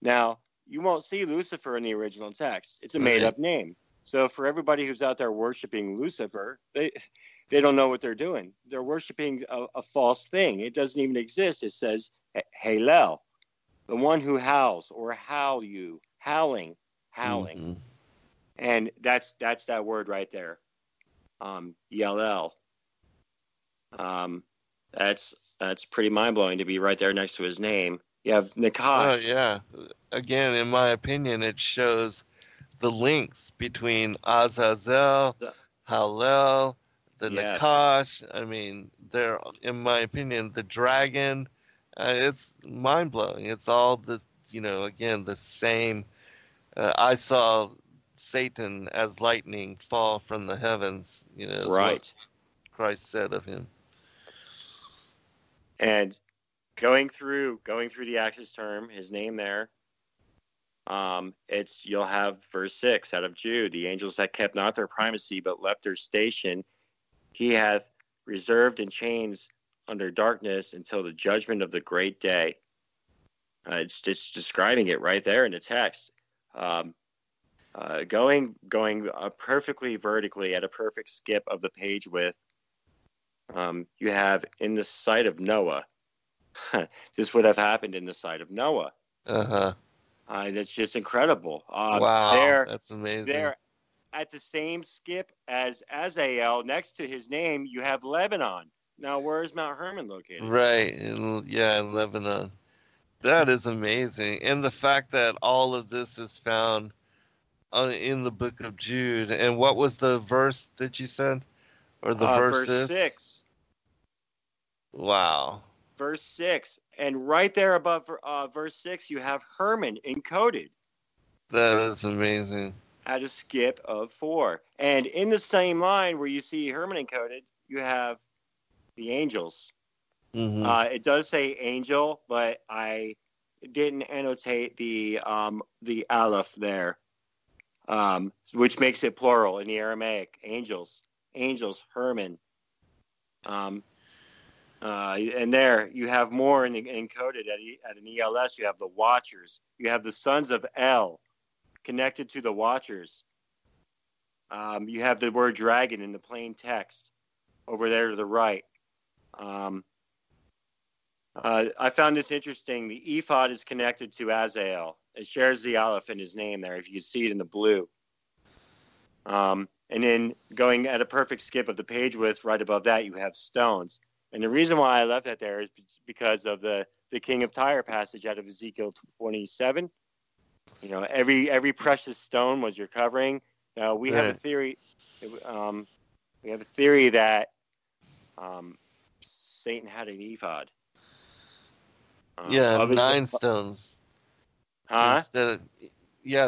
now you won't see Lucifer in the original text. It's a made-up name. So for everybody who's out there worshiping Lucifer, they don't know what they're doing. They're worshiping a false thing. It doesn't even exist. It says Hallel, the one who howls, or howling. Mm-hmm. And that's that word right there. Yalel. That's pretty mind-blowing to be right there next to his name. You have Nakash. Oh, yeah. Again, in my opinion, it shows the links between Azazel, Hallel, the Nakash. I mean, they're, in my opinion, the dragon. It's mind-blowing. It's all again, the same. I saw Satan as lightning fall from the heavens, right. What Christ said of him. And going through the Axis term, his name there, you'll have verse 6 out of Jude, the angels that kept not their primacy but left their station, he hath reserved in chains under darkness until the judgment of the great day. It's describing it right there in the text. Going perfectly vertically at a perfect skip of the page width, you have in the sight of Noah. This would have happened in the sight of Noah. That's just incredible. Wow, that's amazing. There, at the same skip as Azael, next to his name, you have Lebanon. Now, where is Mount Hermon located? Right, in Lebanon. That is amazing. And the fact that all of this is found in the book of Jude. And what was the verse that you said? Or the verses? Verse 6. Wow. Verse 6. And right there above verse 6, you have Hermon encoded. That is amazing. At a skip of 4. And in the same line where you see Hermon encoded, you have the angels. Mm-hmm. It does say angel, but I didn't annotate the aleph there, which makes it plural in the Aramaic. Angels, Herman. And there you have more encoded at an ELS. You have the Watchers. You have the sons of El connected to the Watchers. You have the word dragon in the plain text over there to the right. I found this interesting. The ephod is connected to Azael. It shares the aleph in his name there, if you can see it in the blue. And then going at a perfect skip of the page width right above that, you have stones. And the reason why I left that there is because of the King of Tyre passage out of Ezekiel 27. You know, every precious stone was your covering. Now we have a theory. We have a theory that Satan had an ephod. 9 stones. Huh?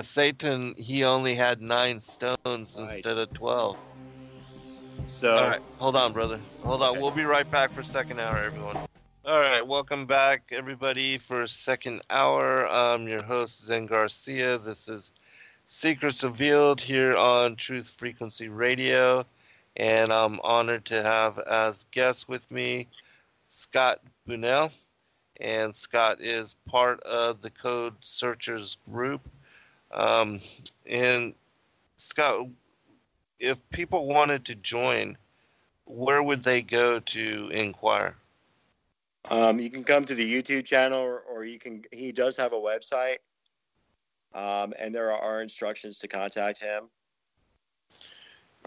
Satan, he only had 9 stones instead of 12. So, all right, hold on, brother. Hold on. Okay. We'll be right back for second hour, everyone. All right, welcome back, everybody, for second hour. I'm your host, Zen Garcia. This is Secrets Revealed here on Truth Frequency Radio, and I'm honored to have as guest with me Scott Bunnell. And Scott is part of the Codesearchers group. And Scott, if people wanted to join, where would they go to inquire? You can come to the YouTube channel, or he does have a website. And there are instructions to contact him.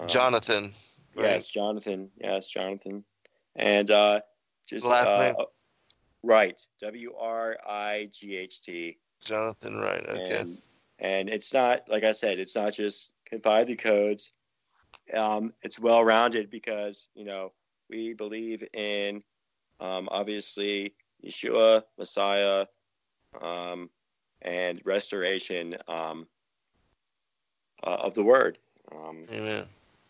Jonathan. Right? Yes, Jonathan. And just last name. Wright, Wright. Jonathan Wright. Okay. And it's not, like I said, it's not just confined to codes. It's well rounded because we believe in obviously Yeshua, Messiah, and restoration of the Word. Amen.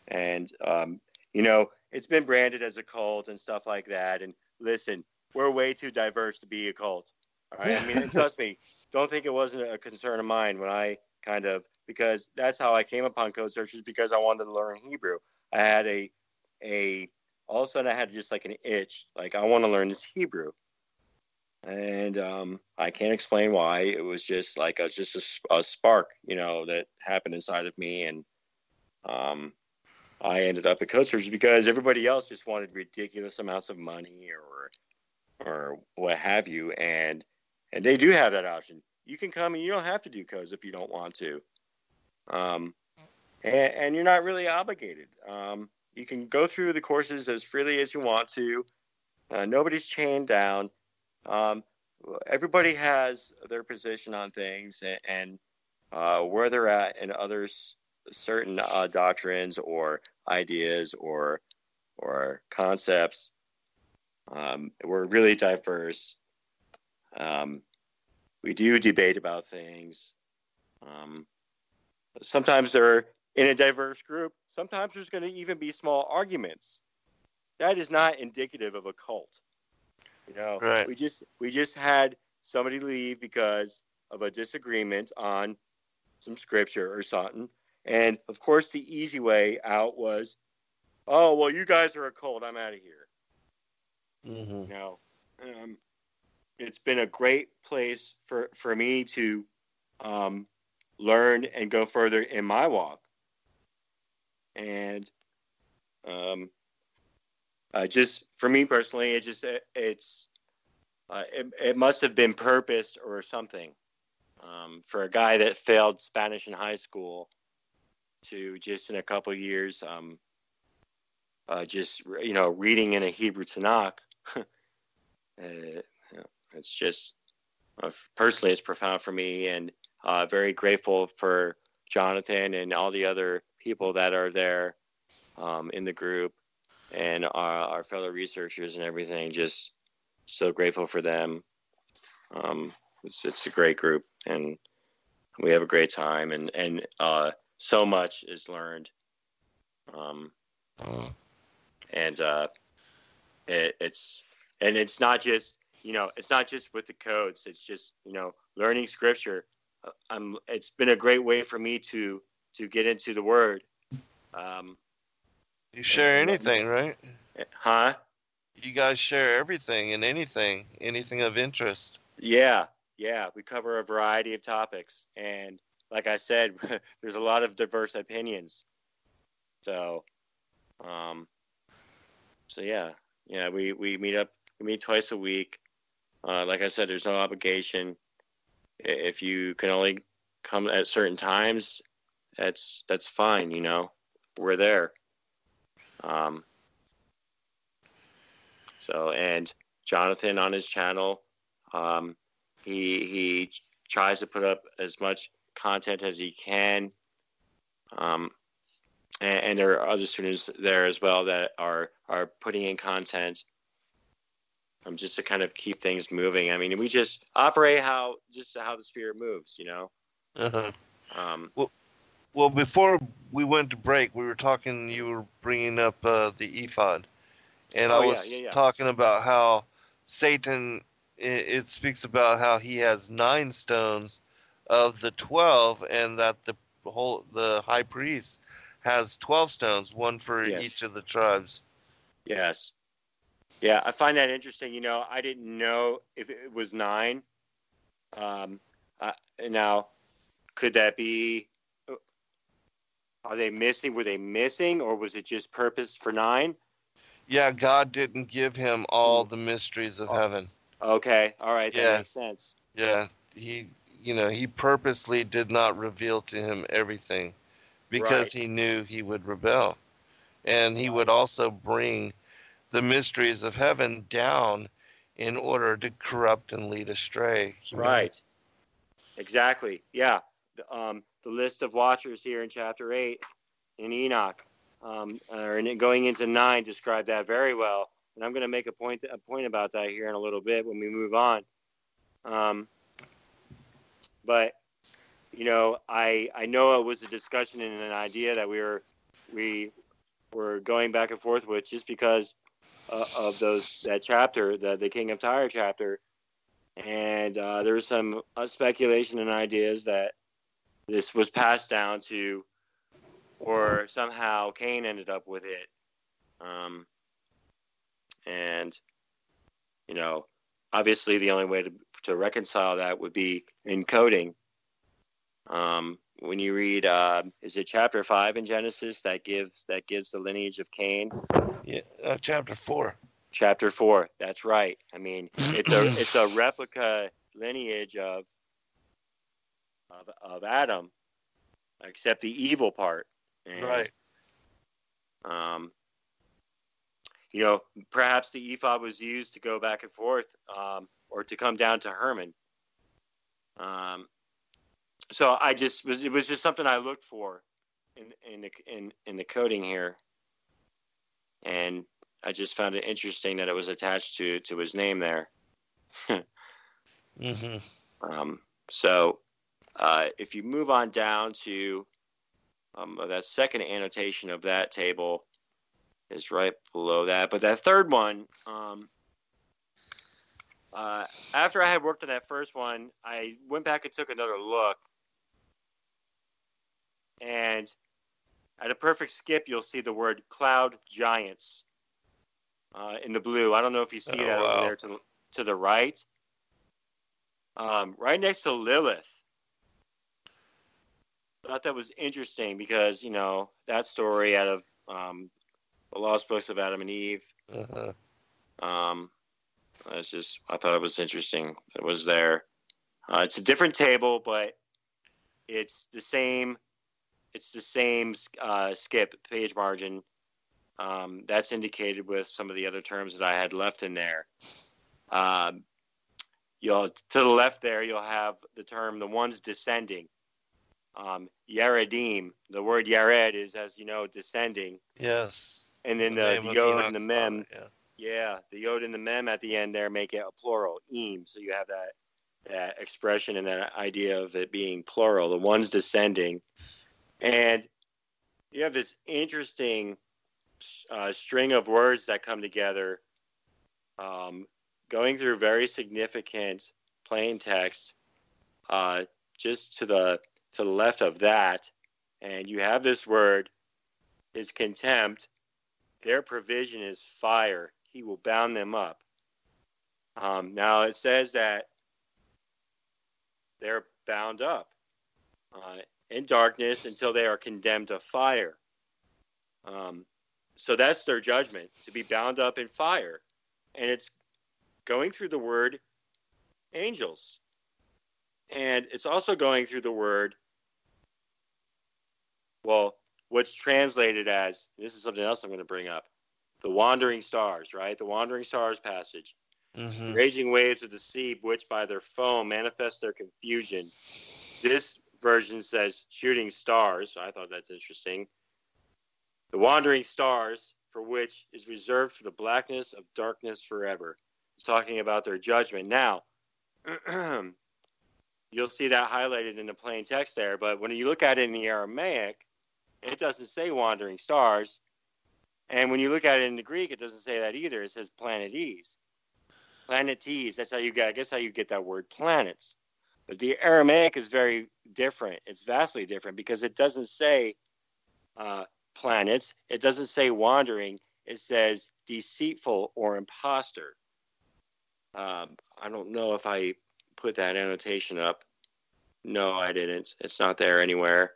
And it's been branded as a cult and stuff like that. And listen, we're way too diverse to be a cult. All right. I mean, and trust me, don't think it wasn't a concern of mine when I because that's how I came upon Codesearchers, because I wanted to learn Hebrew. I had all of a sudden I had just like an itch, like I want to learn this Hebrew. And I can't explain why. It was just like a spark, that happened inside of me. And I ended up at Codesearchers because everybody else just wanted ridiculous amounts of money or what have you, and they do have that option. You can come and you don't have to do codes if you don't want to, and you're not really obligated. You can go through the courses as freely as you want to. Nobody's chained down. Everybody has their position on things and where they're at in others certain doctrines or ideas or concepts. We're really diverse. We do debate about things. Sometimes they're in a diverse group. Sometimes there's going to even be small arguments. That is not indicative of a cult. Right. We just had somebody leave because of a disagreement on some scripture or something. And of course, the easy way out was, oh, well, you guys are a cult. I'm out of here. Mm-hmm. It's been a great place for me to learn and go further in my walk. And just for me personally, it must have been purposed or something for a guy that failed Spanish in high school to just in a couple of years, reading in a Hebrew Tanakh. It's just personally, it's profound for me, and very grateful for Jonathan and all the other people that are there in the group, and our fellow researchers and everything. Just so grateful for them. It's a great group, and we have a great time, and so much is learned. And it's not just it's not just with the codes. It's just, learning scripture. It's been a great way for me to get into the word. You share anything, right? Huh? You guys share everything and anything of interest. Yeah. We cover a variety of topics. And like I said, there's a lot of diverse opinions. So, yeah, we meet twice a week. Like I said, there's no obligation. If you can only come at certain times, that's fine. We're there. And Jonathan on his channel, he tries to put up as much content as he can. And there are other students there as well that are putting in content, just to kind of keep things moving. I mean, we just operate how the Spirit moves, Uh-huh. Well, before we went to break, we were talking. You were bringing up the ephod, and I was talking about how Satan. It speaks about how he has 9 stones of the 12, and that the high priest has 12 stones, one for each of the tribes. Yes. Yeah, I find that interesting. I didn't know if it was 9. Now, could that be? Are they missing? Were they missing, or was it just purpose for 9? Yeah, God didn't give him all the mysteries of heaven. Okay, all right, that makes sense. Yeah, he purposely did not reveal to him everything, because he knew he would rebel, and he would also bring the mysteries of heaven down in order to corrupt and lead astray humanity. Right. Exactly. Yeah. The list of watchers here in chapter 8 in Enoch, or going into 9, describe that very well. And I'm going to make a point about that here in a little bit when we move on. But I know it was a discussion and an idea that we were going back and forth with, just because of that chapter, the King of Tyre chapter. And there's some speculation and ideas that this was passed down to, or somehow Cain ended up with it. And obviously the only way to reconcile that would be encoding. When you read, is it chapter 5 in Genesis that gives the lineage of Cain? Yeah, chapter 4. Chapter 4. That's right. I mean, it's a replica lineage of Adam, except the evil part. And, right. Perhaps the ephod was used to go back and forth, or to come down to Herman. So it was just something I looked for in the coding here, and I just found it interesting that it was attached to his name there. So if you move on down to that second annotation of that table is right below that, but that third one, after I had worked on that first one, I went back and took another look, and at a perfect skip, you'll see the word cloud giants in the blue. I don't know if you see that over there to the right. Right next to Lilith. I thought that was interesting because, that story out of the Lost Books of Adam and Eve. I thought it was interesting. It was there. It's a different table, but it's the same. It's the same skip page margin. That's indicated with some of the other terms that I had left in there. To the left there, you'll have the term "the ones descending." Yaredim. The word Yared is, as you know, descending. Yes. And then the yod and the mem. Yeah, the yod and the mem at the end there make it a plural, im. So you have that expression and that idea of it being plural. The ones descending. And you have this interesting string of words that come together, going through very significant plain text, just to the left of that, and you have this word, his contempt, their provision is fire. He will bound them up. Now it says that they're bound up in darkness until they are condemned to fire. So that's their judgment, to be bound up in fire. And it's going through the word angels. And it's also going through the word, well, what's translated as, this is something else I'm going to bring up, the wandering stars, right? The wandering stars passage. Mm-hmm. Raging waves of the sea, which by their foam manifest their confusion. This version says shooting stars. I thought that's interesting. The wandering stars, for which is reserved for the blackness of darkness forever. It's talking about their judgment. Now, you'll see that highlighted in the plain text there, but when you look at it in the Aramaic, it doesn't say wandering stars. And when you look at it in the Greek, it doesn't say that either. It says planetes. Planetes, that's how you get, I guess how you get that word planets. But the Aramaic is very different. It's vastly different because it doesn't say planets. It doesn't say wandering. It says deceitful or imposter. I don't know if I put that annotation up. No, I didn't. It's not there anywhere.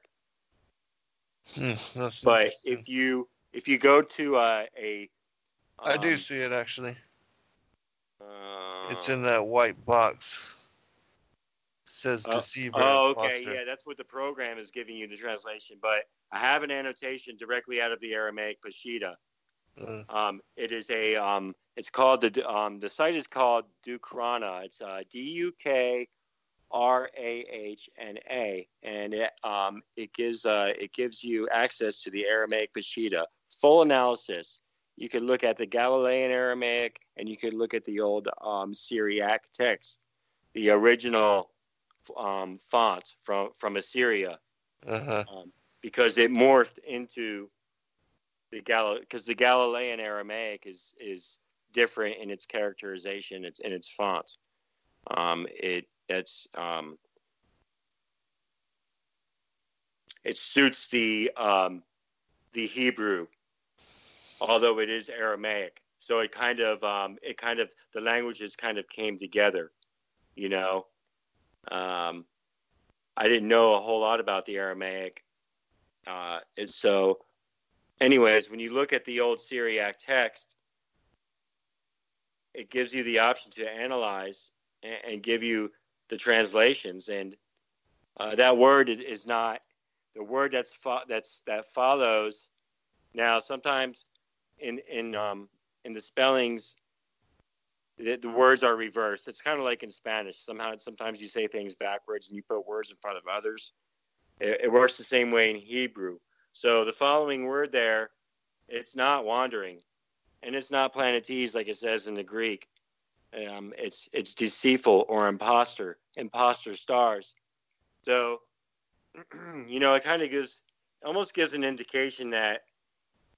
But if you go to I do see it actually. It's in that white box. It says deceiver. Oh, okay, yeah, that's what the program is giving you, the translation. But I have an annotation directly out of the Aramaic Peshitta. It is a it's called the site is called Dukrana. It's Dukrahna, and it gives you access to the Aramaic Peshitta, full analysis. You could look at the Galilean Aramaic, and you could look at the old Syriac text, the original font from Assyria, because it morphed into because the Galilean Aramaic is different in its characterization, in its font. It suits the Hebrew, although it is Aramaic. So it kind of the languages kind of came together, you know. I didn't know a whole lot about the Aramaic, and so, anyways, when you look at the old Syriac text, it gives you the option to analyze and give you the translations, and that word is not the word that follows. Now, sometimes in the spellings, the words are reversed. It's kind of like in Spanish. Sometimes you say things backwards and you put words in front of others. It works the same way in Hebrew. So the following word there, it's not wandering, and it's not planetes like it says in the Greek. It's deceitful or imposter stars. So, you know, it kind of almost gives an indication that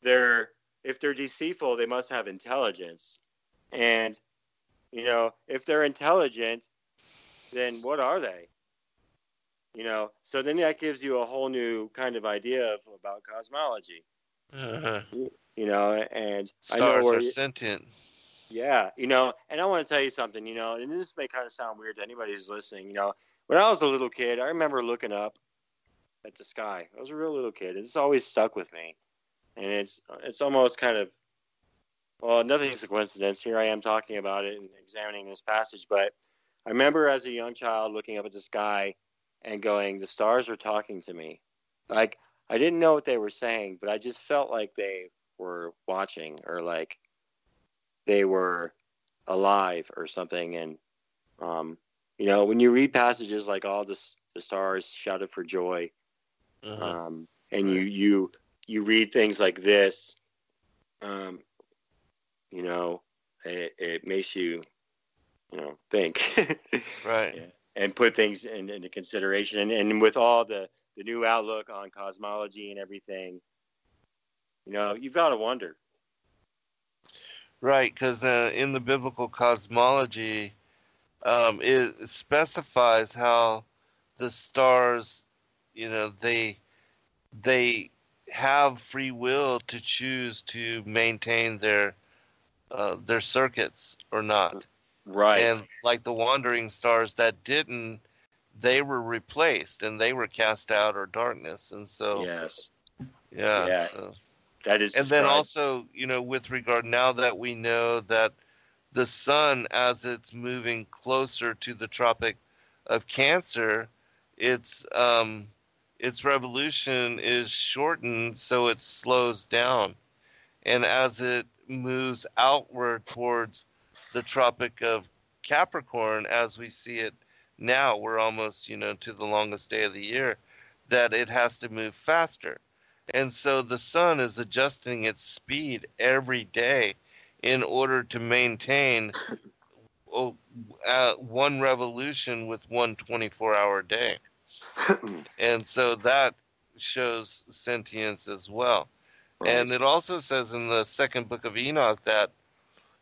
if they're deceitful, they must have intelligence. And, you know, if they're intelligent, then what are they? You know, so then that gives you a whole new kind of idea about cosmology. You know, and stars I know are sentient. Yeah, you know, and I want to tell you something, you know, and this may kind of sound weird to anybody who's listening. You know, when I was a little kid, I remember looking up at the sky. I was a real little kid. It's always stuck with me. And it's almost kind of, well, nothing's a coincidence. Here I am talking about it and examining this passage. But I remember as a young child looking up at the sky and going, the stars are talking to me. Like, I didn't know what they were saying, but I just felt like they were watching, or like they were alive or something. And, you know, when you read passages like all the stars shouted for joy, and you read things like this, you know, it makes you, you know, think. Right. Yeah. And put things into consideration. And with all the new outlook on cosmology and everything, you know, you've got to wonder. Right, because in the biblical cosmology, it specifies how the stars, they have free will to choose to maintain their circuits or not. Right. And like the wandering stars that didn't, they were replaced and they were cast out or darkness. And so, Yes. yeah. Yeah. So, That is and then described. also, with regard, now that we know that the sun, as it's moving closer to the Tropic of Cancer, its its revolution is shortened, so it slows down. And as it moves outward towards the Tropic of Capricorn, as we see it now, we're almost, to the longest day of the year, that it has to move faster. And so the sun is adjusting its speed every day in order to maintain oh, one revolution with one 24-hour day. And so that shows sentience as well. Right. And it also says in the second book of Enoch that,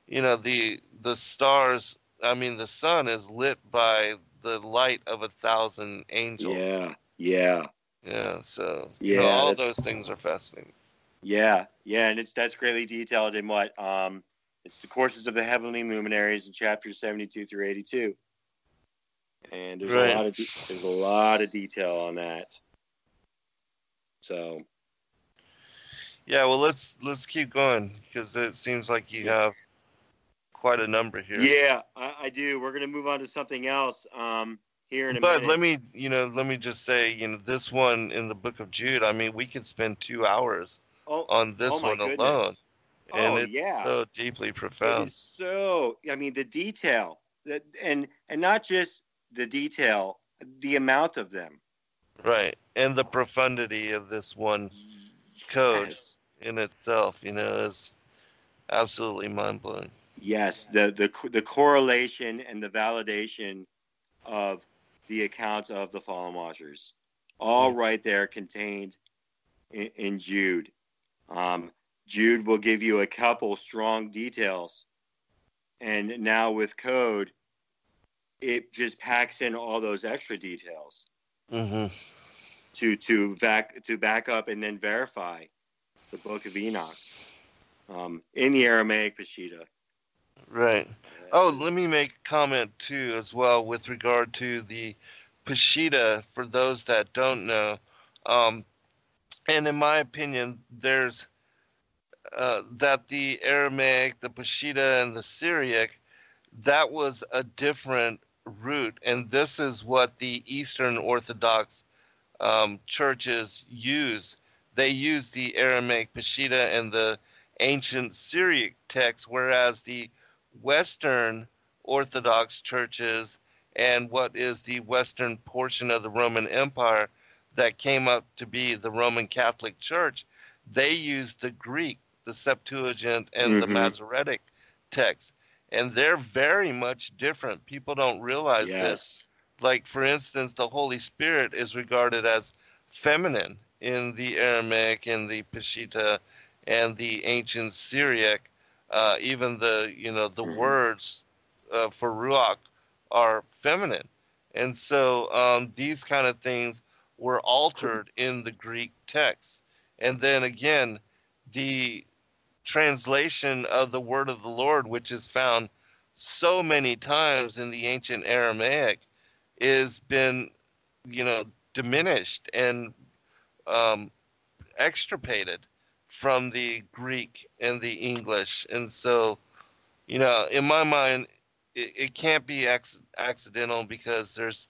the stars, I mean, the sun is lit by the light of 1,000 angels. Yeah. Yeah. Yeah, so, Yeah. all That's those things are fascinating. yeah. Yeah. And that's greatly detailed in what it's the courses of the heavenly luminaries in chapters 72 through 82. And there's Right. there's a lot of detail on that. So Yeah, well, let's keep going because it seems like you yeah. have quite a number here. Yeah, I do. We're gonna move on to something else here in a But minute. let me just say, this one in the book of Jude, I mean, we could spend 2 hours on Oh this my one alone, goodness. and Oh it's yeah. so deeply It profound. is so, I mean, the detail that, and not just the detail, the amount of them. Right. And the profundity of this one code Yes. in itself, is absolutely mind-blowing. Yes, the correlation and the validation of the account of the fallen watchers, all Mm. right there contained in Jude. Jude will give you a couple strong details, and now with code, it just packs in all those extra details Mm-hmm. to back up and then verify the Book of Enoch in the Aramaic Peshitta. Right. Oh, let me make a comment too as well with regard to the Peshitta for those that don't know. Um, and in my opinion, there's that the Aramaic, the Peshitta, and the Syriac, that was a different root, and this is what the Eastern Orthodox churches use. They use the Aramaic Peshitta and the ancient Syriac text, whereas the Western Orthodox churches and what is the Western portion of the Roman Empire that came up to be the Roman Catholic Church, they use the Greek, the Septuagint, and the Mm-hmm. Masoretic text. And they're very much different. People don't realize this. Yes. Like, for instance, the Holy Spirit is regarded as feminine in the Aramaic and the Peshitta and the ancient Syriac. Even the Mm-hmm. words for Ruach are feminine. And so these kind of things were altered in the Greek text. And then again, the translation of the word of the Lord, which is found so many times in the ancient Aramaic, is been, diminished and um, extirpated from the Greek and the English. And so, in my mind, it can't be accidental because there's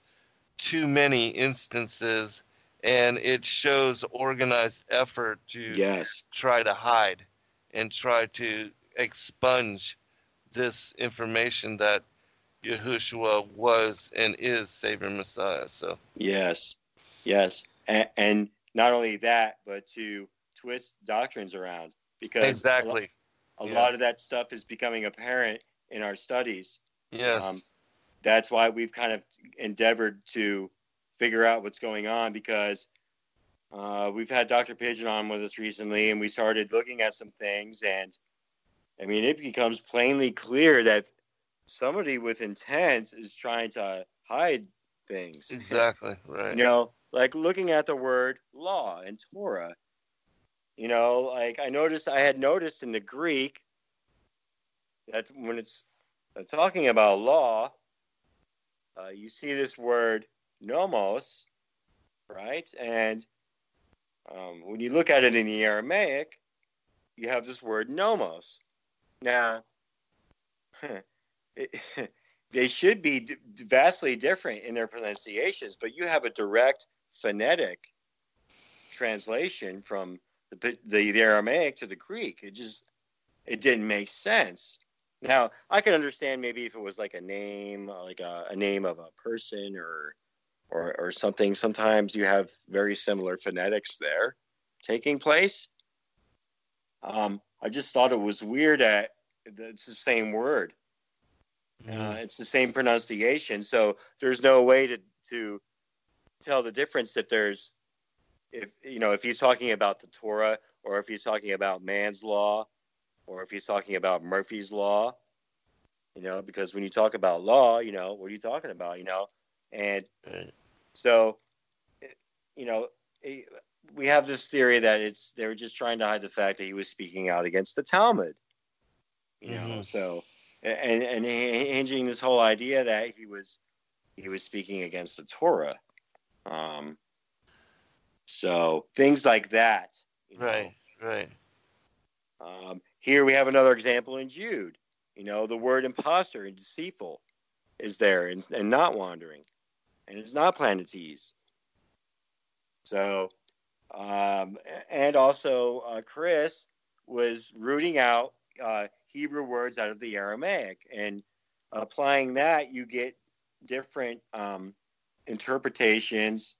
too many instances and it shows organized effort to Yes. try to hide and try to expunge this information that Yahushua was and is Savior Messiah. So Yes. Yes. And not only that, but to twist doctrines around, because exactly. a Yeah. lot of that stuff is becoming apparent in our studies. Yes. That's why we've kind of endeavored to figure out what's going on, because we've had Dr. Pigeon on with us recently, and we started looking at some things, and I mean, it becomes plainly clear that somebody with intent is trying to hide things. Exactly. Right. Like looking at the word law and Torah. Like I had noticed in the Greek that when it's talking about law, you see this word nomos, right? And when you look at it in the Aramaic, you have this word nomos. Now, they should be vastly different in their pronunciations, but you have a direct phonetic translation from the Aramaic to the Greek. It didn't make sense. Now, I can understand maybe if it was like a name, like a name of a person or something. Sometimes you have very similar phonetics there taking place. I just thought it was weird that it's the same word. It's the same pronunciation. So there's no way to tell the difference if he's talking about the Torah, or if he's talking about man's law, or if he's talking about Murphy's law, because when you talk about law, what are you talking about, and so, we have this theory that they were just trying to hide the fact that he was speaking out against the Talmud, so, and hinging this whole idea that he was speaking against the Torah. So things like that. Right. Here we have another example in Jude. The word imposter and deceitful is there, and not wandering, and it's not planetes. So, and also Chris was rooting out Hebrew words out of the Aramaic, and applying that, you get different interpretations.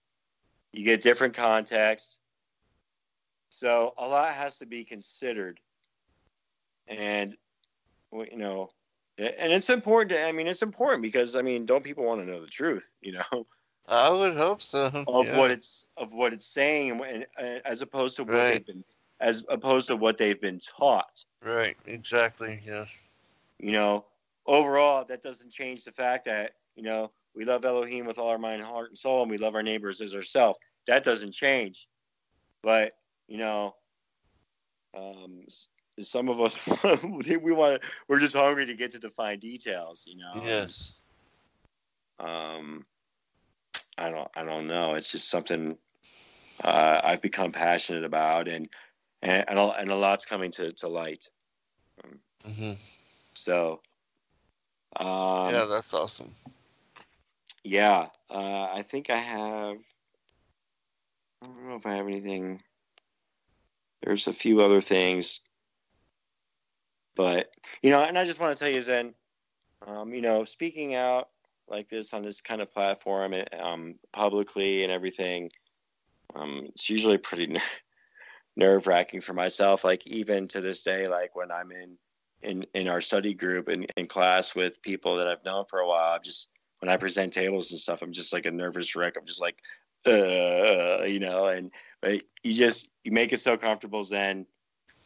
You get different context. So a lot has to be considered. And, and it's important it's important because, don't people want to know the truth, I would hope so. Of what it's saying, and as opposed to what they've been taught. Right. Exactly. Yes. Overall, that doesn't change the fact that, we love Elohim with all our mind, heart, and soul, and we love our neighbors as ourselves. That doesn't change. But, some of us, we're just hungry to get to the fine details, Yes. I don't know. It's just something I've become passionate about, and a lot's coming to light. So, yeah, that's awesome. Yeah, I think I don't know if I have anything. There's a few other things, but and I just want to tell you, Zen, speaking out like this on this kind of platform, publicly and everything, it's usually pretty nerve-wracking for myself. Like even to this day, like when I'm in our study group in class with people that I've known for a while, when I present tables and stuff, I'm just like a nervous wreck. I'm just like, but you make it so comfortable, Zen,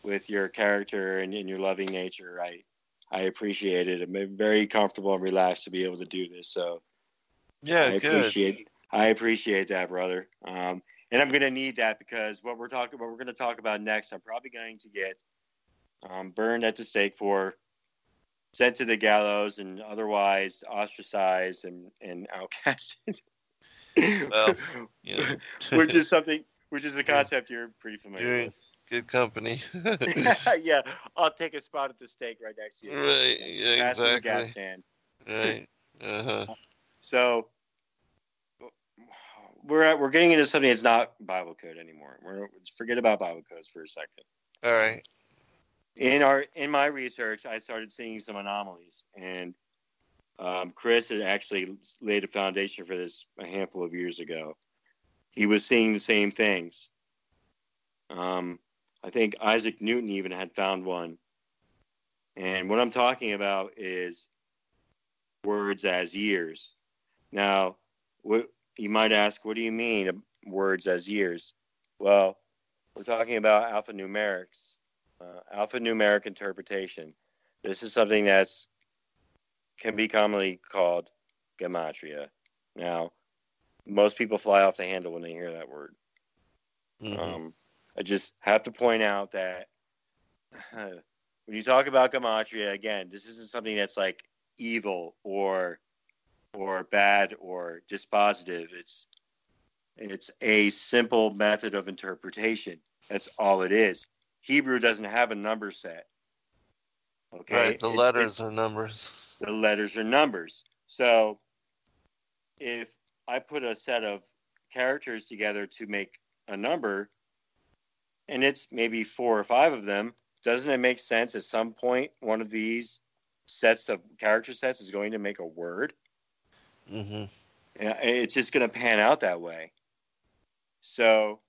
with your character and your loving nature. I appreciate it. I'm very comfortable and relaxed to be able to do this. So yeah, I appreciate that, brother. And I'm going to need that because what we're going to talk about next, I'm probably going to get burned at the stake for, sent to the gallows, and otherwise ostracized and outcasted. Well, which is a concept you're pretty familiar with. Good company. Yeah, I'll take a spot at the stake right next to you. Right. Yeah, Pass me the exactly. gas can. Right. So we're getting into something that's not Bible code anymore. Forget about Bible codes for a second. All right. In my research, I started seeing some anomalies, and Chris had actually laid a foundation for this a handful of years ago. He was seeing the same things. I think Isaac Newton even had found one. And what I'm talking about is words as years. Now, you might ask, what do you mean words as years? Well, we're talking about alphanumeric interpretation. This is something that's can be commonly called gematria. Now, most people fly off the handle when they hear that word. Mm-hmm. I just have to point out that when you talk about gematria, again, this isn't something that's like evil or bad or dispositive. It's a simple method of interpretation. That's all it is. Hebrew doesn't have a number set. Okay, Right. The letters are numbers. The letters are numbers. So if I put a set of characters together to make a number, and it's maybe 4 or 5 of them, doesn't it make sense at some point one of these sets of character sets is going to make a word? Mm-hmm. It's just going to pan out that way. So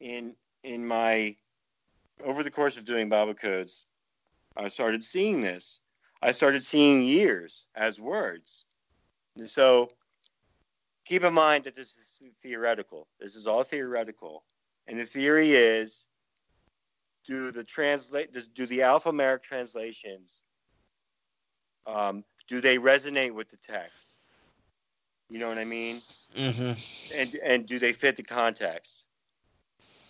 in my over the course of doing Bible codes, I started seeing this. I started seeing years as words. And so keep in mind that this is theoretical. This is all theoretical. And the theory is, do the alphanumeric translations, do they resonate with the text? You know what I mean? Mm-hmm. And do they fit the context?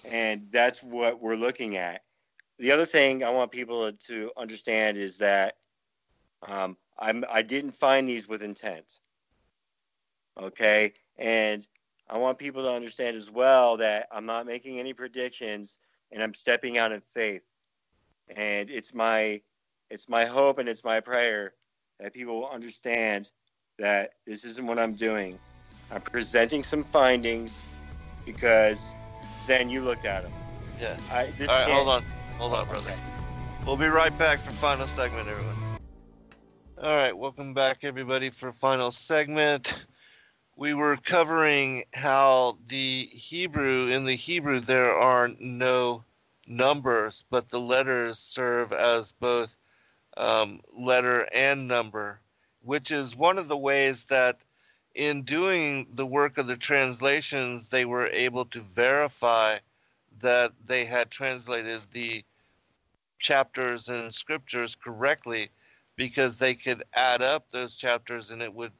And that's what we're looking at. The other thing I want people to understand is that I didn't find these with intent. Okay, and I want people to understand as well that I'm not making any predictions, and I'm stepping out in faith. And it's my hope and it's my prayer that people will understand that this isn't what I'm doing. I'm presenting some findings because Zen, you looked at them. Yeah. All right, hold on, brother. Okay. We'll be right back for final segment, everyone. All right, welcome back, everybody, for final segment. We were covering how in the Hebrew, there are no numbers, but the letters serve as both letter and number, which is one of the ways that in doing the work of the translations, they were able to verify that they had translated the chapters and scriptures correctly, because they could add up those chapters and it would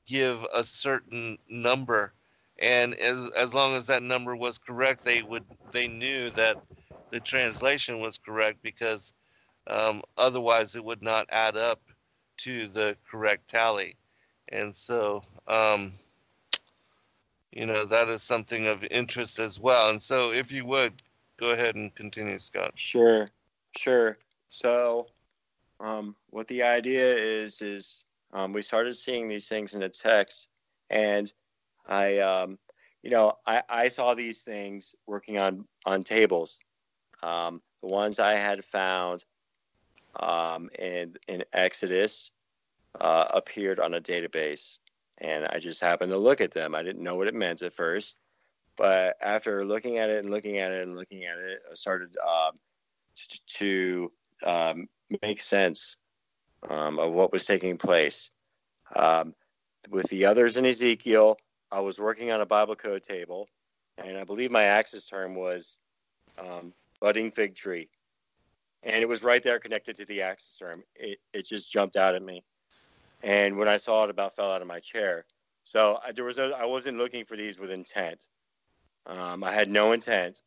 give a certain number, and as long as that number was correct, they knew that the translation was correct, because otherwise it would not add up to the correct tally. And so that is something of interest as well. And so if you would go ahead and continue, Scott. Sure. So what the idea is we started seeing these things in the text, and I saw these things working on tables. The ones I had found in Exodus appeared on a database, and I just happened to look at them. I didn't know what it meant at first, but after looking at it, I started to make sense of what was taking place. With the others in Ezekiel, I was working on a Bible code table, and I believe my access term was budding fig tree. And it was right there connected to the access term. It just jumped out at me. And when I saw it, about fell out of my chair. So I wasn't looking for these with intent. I had no intent.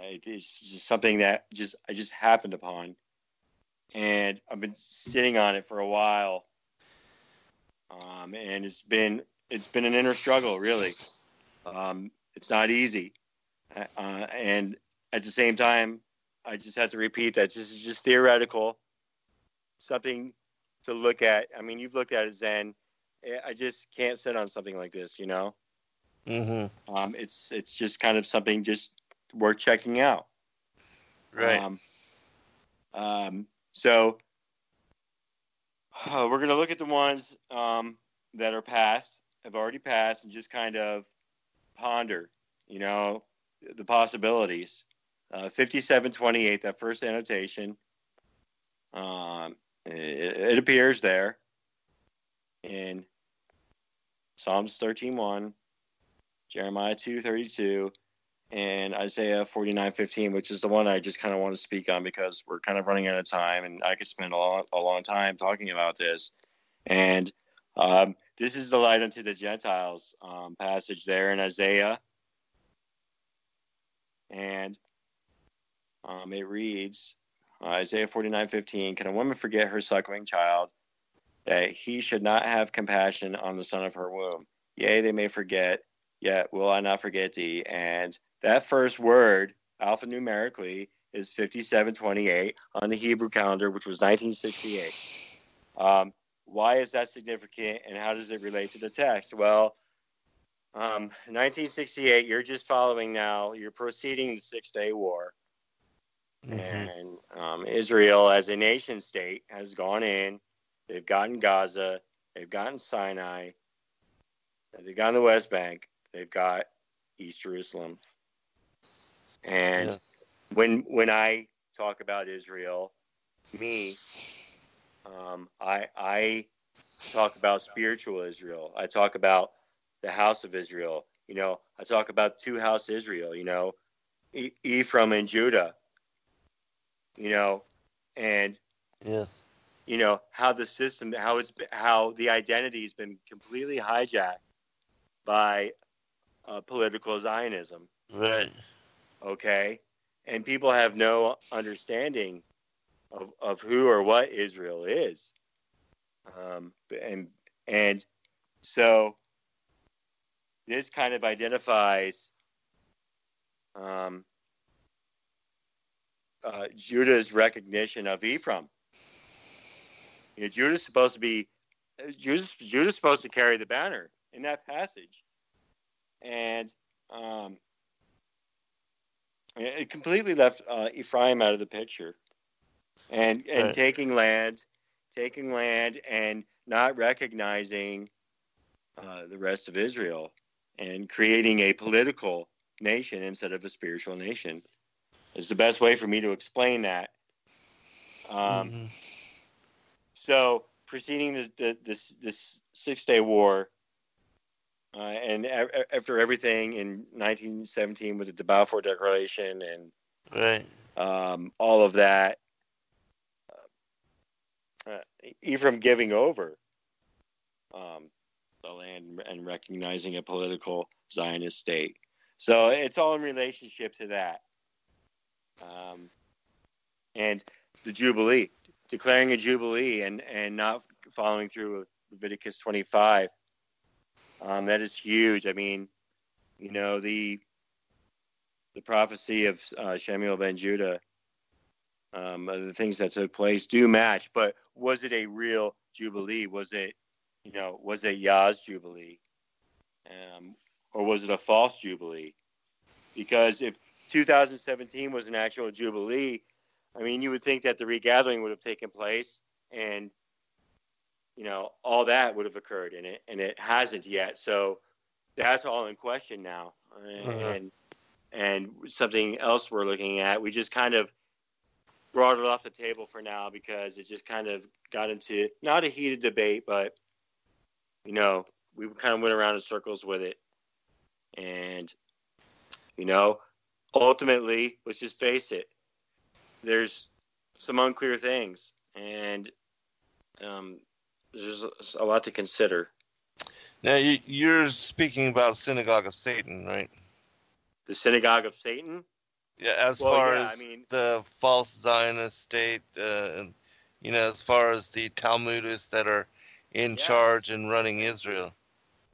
It's just something that I just happened upon. And I've been sitting on it for a while. And it's been an inner struggle, really. It's not easy. And at the same time, I just have to repeat that this is just theoretical, something to look at. I mean, you've looked at it, Zen. I just can't sit on something like this, you know? Mm-hmm. It's just kind of something just worth checking out. Right. So we're going to look at the ones that are past, have already passed, and just kind of ponder, the possibilities. 5728, that first annotation, it appears there in Psalms 13:1, Jeremiah 2:32, and Isaiah 49:15, which is the one I just kind of want to speak on because we're kind of running out of time, and I could spend a long time talking about this. And this is the light unto the Gentiles passage there in Isaiah. And it reads, Isaiah 49:15, can a woman forget her suckling child, that he should not have compassion on the son of her womb? Yea, they may forget, yet will I not forget thee. And that first word, alphanumerically, is 5728 on the Hebrew calendar, which was 1968. Why is that significant, and how does it relate to the text? Well, 1968, you're just following now. You're proceeding the Six-Day War. And Israel, as a nation state, has gone in. They've gotten Gaza. They've gotten Sinai. They've gotten the West Bank. They've got East Jerusalem. And when I talk about Israel, I talk about spiritual Israel. I talk about the house of Israel. I talk about two-house Israel, Ephraim and Judah, and how the system, how the identity has been completely hijacked by political Zionism. Right. Okay. And people have no understanding of who or what Israel is. And so this kind of identifies Judah's recognition of Ephraim. Judah's supposed to carry the banner in that passage, and it completely left Ephraim out of the picture, and right. taking land, and not recognizing the rest of Israel, and creating a political nation instead of a spiritual nation is the best way for me to explain that. So, preceding this Six-Day War, and after everything in 1917 with the Balfour Declaration and right. All of that, Ephraim giving over the land and recognizing a political Zionist state. So it's all in relationship to that. And the Jubilee, declaring a Jubilee and not following through with Leviticus 25. That is huge. I mean, the prophecy of Shemuel ben Judah, the things that took place do match, but was it a real Jubilee? Was it Yah's Jubilee? Or was it a false Jubilee? Because if 2017 was an actual Jubilee, I mean, you would think that the regathering would have taken place and, all that would have occurred in it, and it hasn't yet. So that's all in question now. And something else we're looking at, we just kind of brought it off the table for now because it just kind of got into not a heated debate, but, we kind of went around in circles with it. And, ultimately, let's just face it, there's some unclear things, and there's a lot to consider. Now, you're speaking about Synagogue of Satan, right? The Synagogue of Satan? Yeah, as the false Zionist state, as far as the Talmudists that are in charge and running Israel.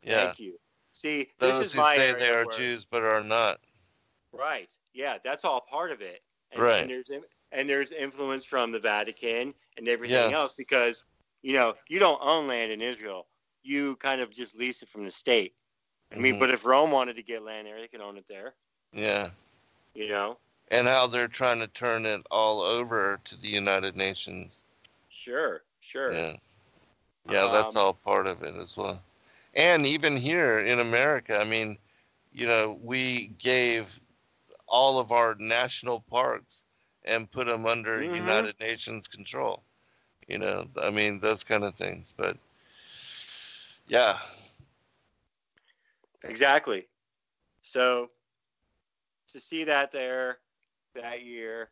Yeah. Thank you. See, those this is who my say area they are Jews but are not. Right. Yeah, that's all part of it. And, right. And there's influence from the Vatican and everything else because, you don't own land in Israel. You kind of just lease it from the state. I mean, but if Rome wanted to get land there, they could own it there. Yeah. And how they're trying to turn it all over to the United Nations. Sure. Yeah. Yeah, that's all part of it as well. And even here in America, I mean, we gave all of our national parks and put them under United Nations control. I mean, those kind of things. But, yeah. Exactly. So to see that there that year,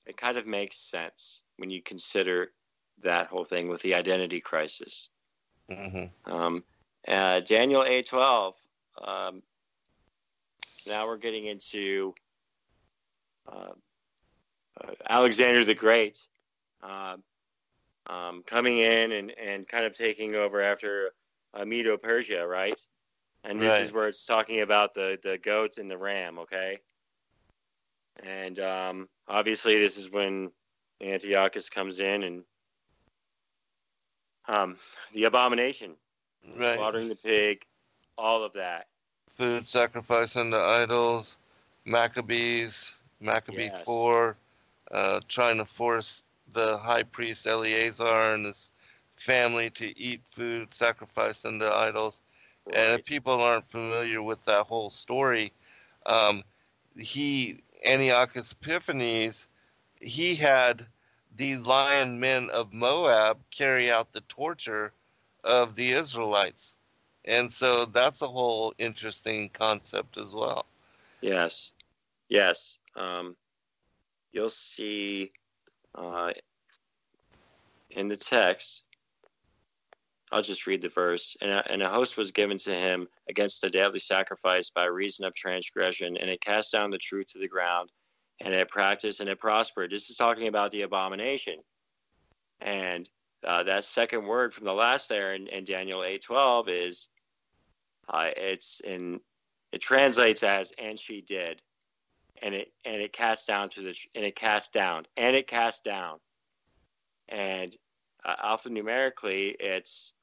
it kind of makes sense when you consider that whole thing with the identity crisis. Mm-hmm. Daniel 8:12. Now we're getting into Alexander the Great coming in and kind of taking over after Medo-Persia, right? And this is where it's talking about the goat and the ram, okay? And obviously this is when Antiochus comes in and the abomination, slaughtering the pig, all of that. Food sacrifice unto idols, Maccabees, Maccabee 4, trying to force the high priest Eleazar and his family to eat food sacrificed unto idols. Right. And if people aren't familiar with that whole story, Antiochus Epiphanes, he had the lion men of Moab carry out the torture of the Israelites. And so that's a whole interesting concept as well. Yes. You'll see in the text, I'll just read the verse. And a host was given to him against the daily sacrifice by reason of transgression, and it cast down the truth to the ground, and it practiced and it prospered. This is talking about the abomination. And that second word from the last there in Daniel 8:12 is it translates as "and she did," and it cast down and alphanumerically it's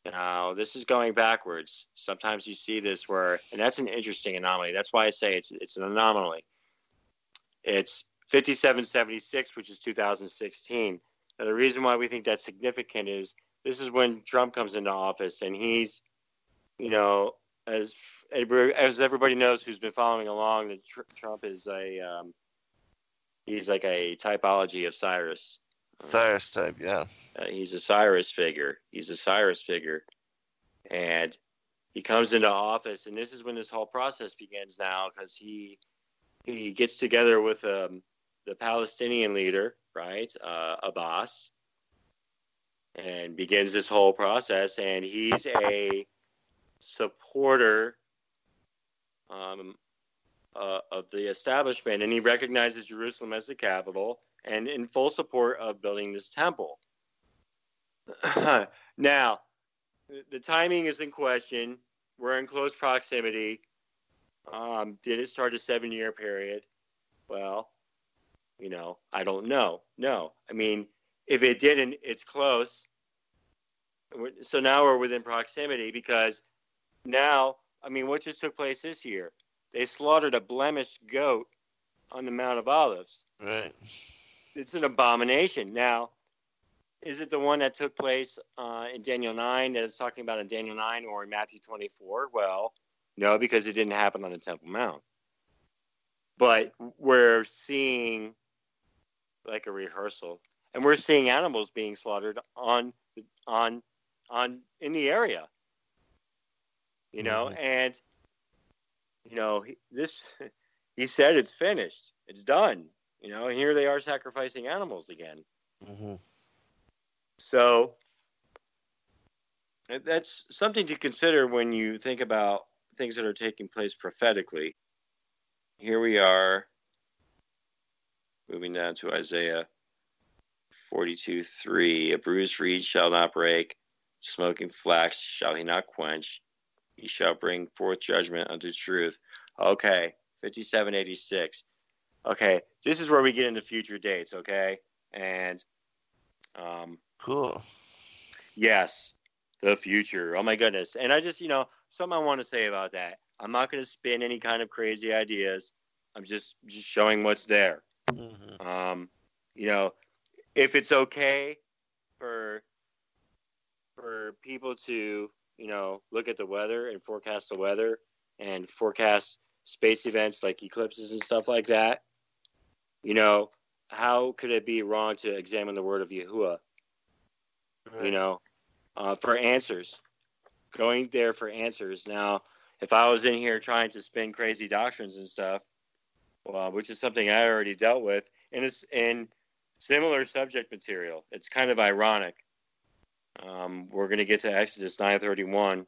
now this is going backwards. Sometimes you see this where, and that's an interesting anomaly. That's why I say it's an anomaly. It's 5776, which is 2016. Now, the reason why we think that's significant is this is when Trump comes into office, and he's, as everybody knows who's been following along, that Trump is he's like a typology of Cyrus. Cyrus type, yeah. He's a Cyrus figure. And he comes into office, and this is when this whole process begins now, because he gets together with the Palestinian leader, right, Abbas, and begins this whole process. And he's a supporter of the establishment, and he recognizes Jerusalem as the capital and in full support of building this temple. Now, the timing is in question. We're in close proximity. Did it start a 7-year period? Well, I don't know. No. I mean, if it didn't, it's close. So now we're within proximity, because now, I mean, what just took place this year? They slaughtered a blemished goat on the Mount of Olives. Right. It's an abomination. Now, is it the one that took place in Daniel 9 that it's talking about in Daniel 9 or in Matthew 24? Well, no, because it didn't happen on the Temple Mount. But we're seeing like a rehearsal, and we're seeing animals being slaughtered in the area. And he said it's finished, it's done. And here they are sacrificing animals again. Mm-hmm. So that's something to consider when you think about things that are taking place prophetically. Here we are, moving down to Isaiah 42:3. A bruised reed shall not break, smoking flax shall he not quench. He shall bring forth judgment unto truth. Okay, 5786. Okay, this is where we get into future dates, okay? And cool. Yes, the future. Oh my goodness. And I just, something I want to say about that. I'm not going to spin any kind of crazy ideas. I'm just showing what's there. Mm-hmm. If it's okay for people to, look at the weather and forecast the weather and forecast space events like eclipses and stuff like that, how could it be wrong to examine the word of Yahuwah? Right. For answers, going there for answers. Now, if I was in here trying to spin crazy doctrines and stuff, well, which is something I already dealt with, and it's in similar subject material. It's kind of ironic. We're going to get to Exodus 9:31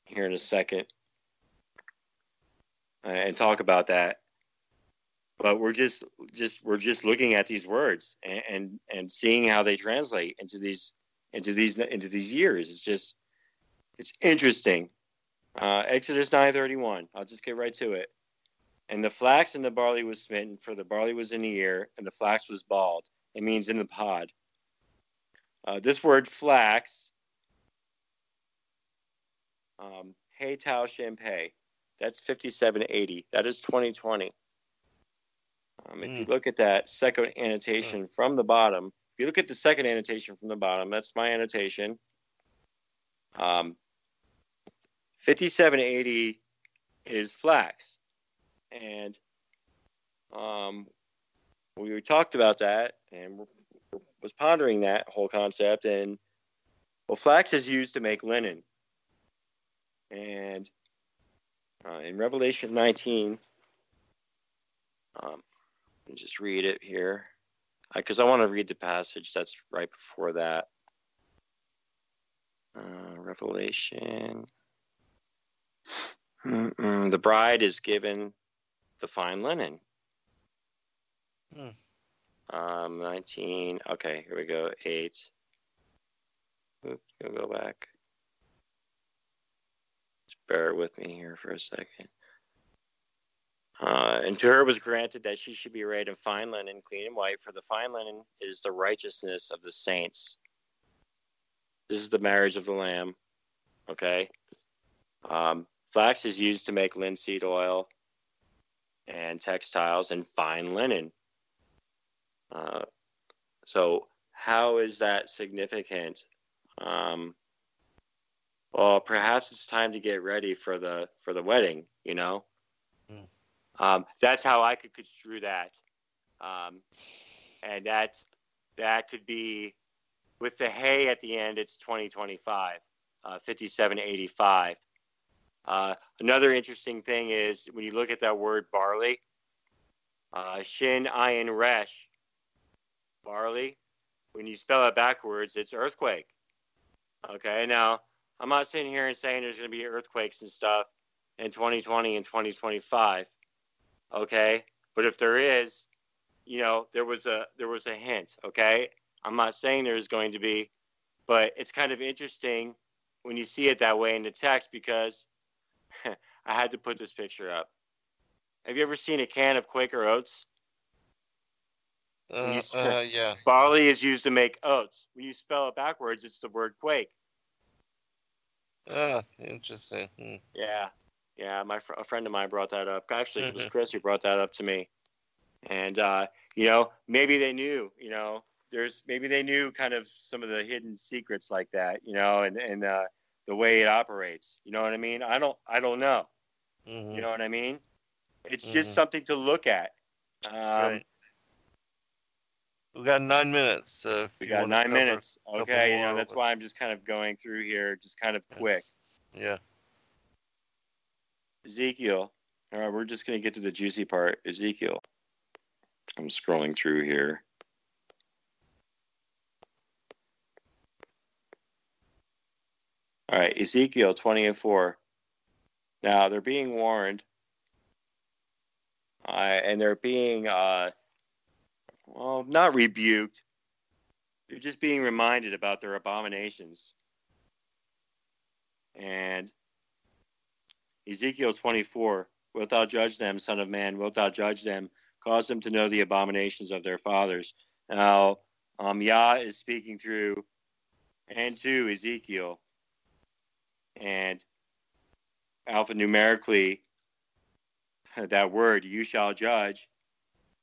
here in a second and talk about that. But we're just looking at these words and seeing how they translate into these years. It's interesting. Exodus 9:31. I'll just get right to it. And the flax and the barley was smitten, for the barley was in the ear, and the flax was bald. It means in the pod. This word flax, hey tau shampe, that's 5780. That is 2020. If you look at that second annotation from the bottom, if you look at the second annotation from the bottom, that's my annotation. 5780 is flax. And we talked about that and was pondering that whole concept. And well, flax is used to make linen. And in Revelation 19, let me just read it here because I want to read the passage that's right before that. Revelation. The bride is given the fine linen. 19. Okay, here we go. 8. Oops, we'll go back. Just bear with me here for a second. And to her was granted that she should be arrayed in fine linen, clean and white, for the fine linen is the righteousness of the saints. This is the marriage of the Lamb. Okay. Flax is used to make linseed oil and textiles and fine linen. So how is that significant? Well, perhaps it's time to get ready for the wedding, you know? That's how I could construe that. And that could be, with the hay at the end, it's 2025, 5785. Another interesting thing is when you look at that word barley, shin ayin resh, barley, when you spell it backwards, it's earthquake. Okay, now I'm not sitting here and saying there's going to be earthquakes and stuff in 2020 and 2025. Okay, but if there is, you know, there was a hint. Okay, I'm not saying there's going to be, but it's kind of interesting when you see it that way in the text because I had to put this picture up. Have you ever seen a can of Quaker Oats? Yeah. Barley is used to make oats. When you spell it backwards, it's the word quake. Interesting. Yeah. A friend of mine brought that up. Actually, it was Chris who brought that up to me. And you know, maybe they knew. You know, maybe they knew kind of some of the hidden secrets like that. You know, and the way it operates. You know what I mean? I don't know. You know what I mean? It's just something to look at. Right. We got 9 minutes. So we got 9 minutes. Okay, you know, that's why I'm just kind of going through here, just kind of quick. Yeah. Ezekiel. All right, we're just going to get to the juicy part. Ezekiel. I'm scrolling through here. All right, Ezekiel 20:4. Now, they're being warned, and they're being, well, not rebuked. They're just being reminded about their abominations. And Ezekiel 24, wilt thou judge them, son of man? Wilt thou judge them? Cause them to know the abominations of their fathers. Now, Yah is speaking through and to Ezekiel. And alphanumerically, that word, you shall judge,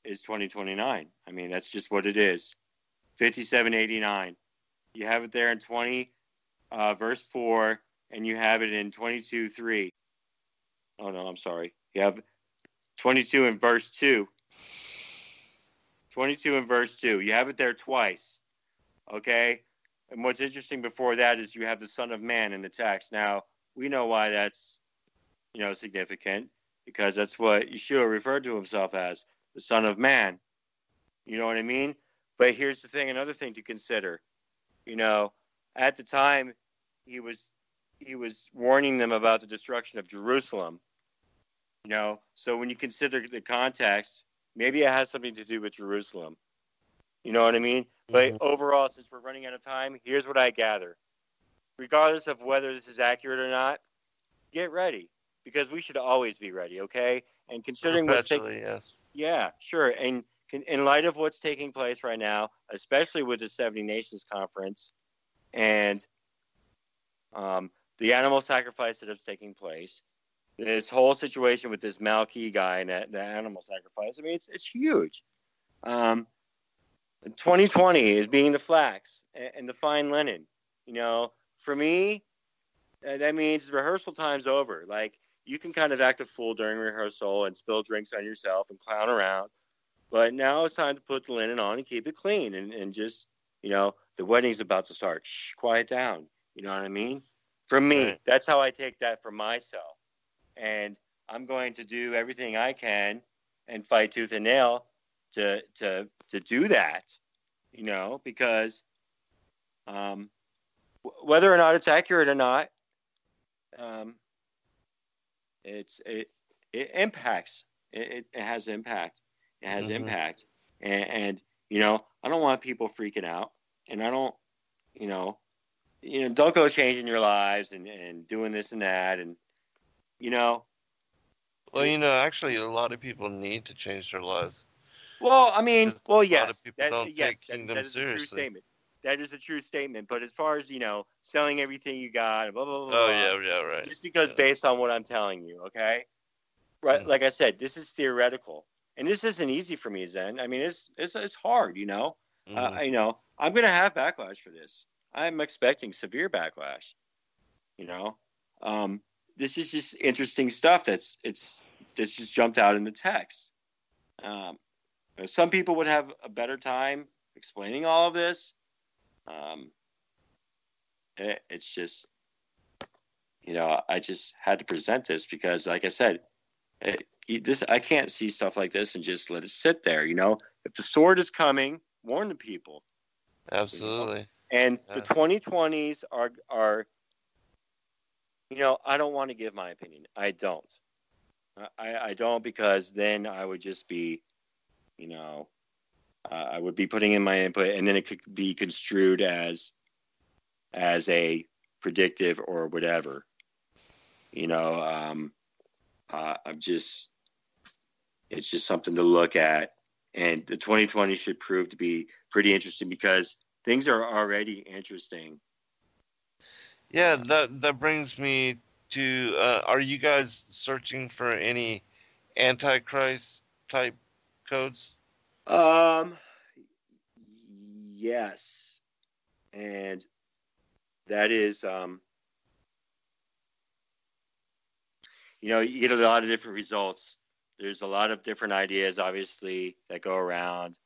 is 2029. I mean, that's just what it is. 5789. You have it there in 20, verse 4, and you have it in 22:3. Oh, no, I'm sorry. You have 22 in verse 2. 22 in verse 2. You have it there twice. Okay? And what's interesting before that is you have the Son of Man in the text. Now, we know why that's, significant, because that's what Yeshua referred to himself as, the Son of Man. You know what I mean? But here's the thing, another thing to consider. At the time, he was warning them about the destruction of Jerusalem. So when you consider the context, maybe it has something to do with Jerusalem. You know what I mean? But overall, since we're running out of time, here's what I gather. Regardless of whether this is accurate or not, get ready, because we should always be ready, okay? And considering what's taking, yes. Yeah, sure. And in light of what's taking place right now, especially with the 70 Nations Conference and the animal sacrifice that is taking place, this whole situation with this Malki guy and the animal sacrifice, I mean, it's huge. 2020 is being the flax and the fine linen. For me, that means rehearsal time's over. Like, you can kind of act a fool during rehearsal and spill drinks on yourself and clown around. But now it's time to put the linen on and keep it clean and just, the wedding's about to start. Shh, quiet down. You know what I mean? For me, Right. That's how I take that for myself. And I'm going to do everything I can and fight tooth and nail to do that, because whether or not it's accurate or not, it impacts. It has impact. It has impact. And I don't want people freaking out, and I don't, don't go changing your lives and doing this and that, and Well, actually, a lot of people need to change their lives. Well, I mean, yes. A lot of people don't take kingdom that is seriously. A true statement. That is a true statement. But as far as selling everything you got, blah blah blah. Oh yeah, right. Just because based on what I'm telling you, okay? Right, like I said, this is theoretical, and this isn't easy for me, Zen. I mean, it's hard, I'm gonna have backlash for this. I'm expecting severe backlash. This is just interesting stuff that's just jumped out in the text. Some people would have a better time explaining all of this. It's just, I just had to present this because, like I said, I can't see stuff like this and just let it sit there. If the sword is coming, warn the people. Absolutely. And the 2020s are. I don't want to give my opinion. I don't. I don't, because then I would just be, I would be putting in my input, and then it could be construed as a predictive or whatever. It's just something to look at, and the 2020 should prove to be pretty interesting because things are already interesting. Yeah, that brings me to, are you guys searching for any Antichrist type codes? Yes. And that is, you get a lot of different results. There's a lot of different ideas, obviously, that go around.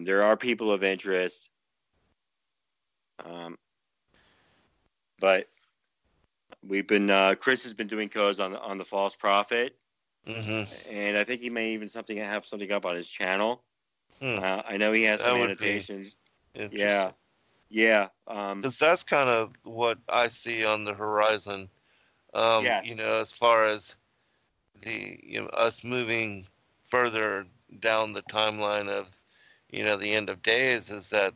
There are people of interest. But we've been, Chris has been doing codes on the false prophet. And I think he may even have something up on his channel. I know he has some annotations. Yeah. Because that's kind of what I see on the horizon. Yes. As far as us moving further down the timeline of, the end of days, is that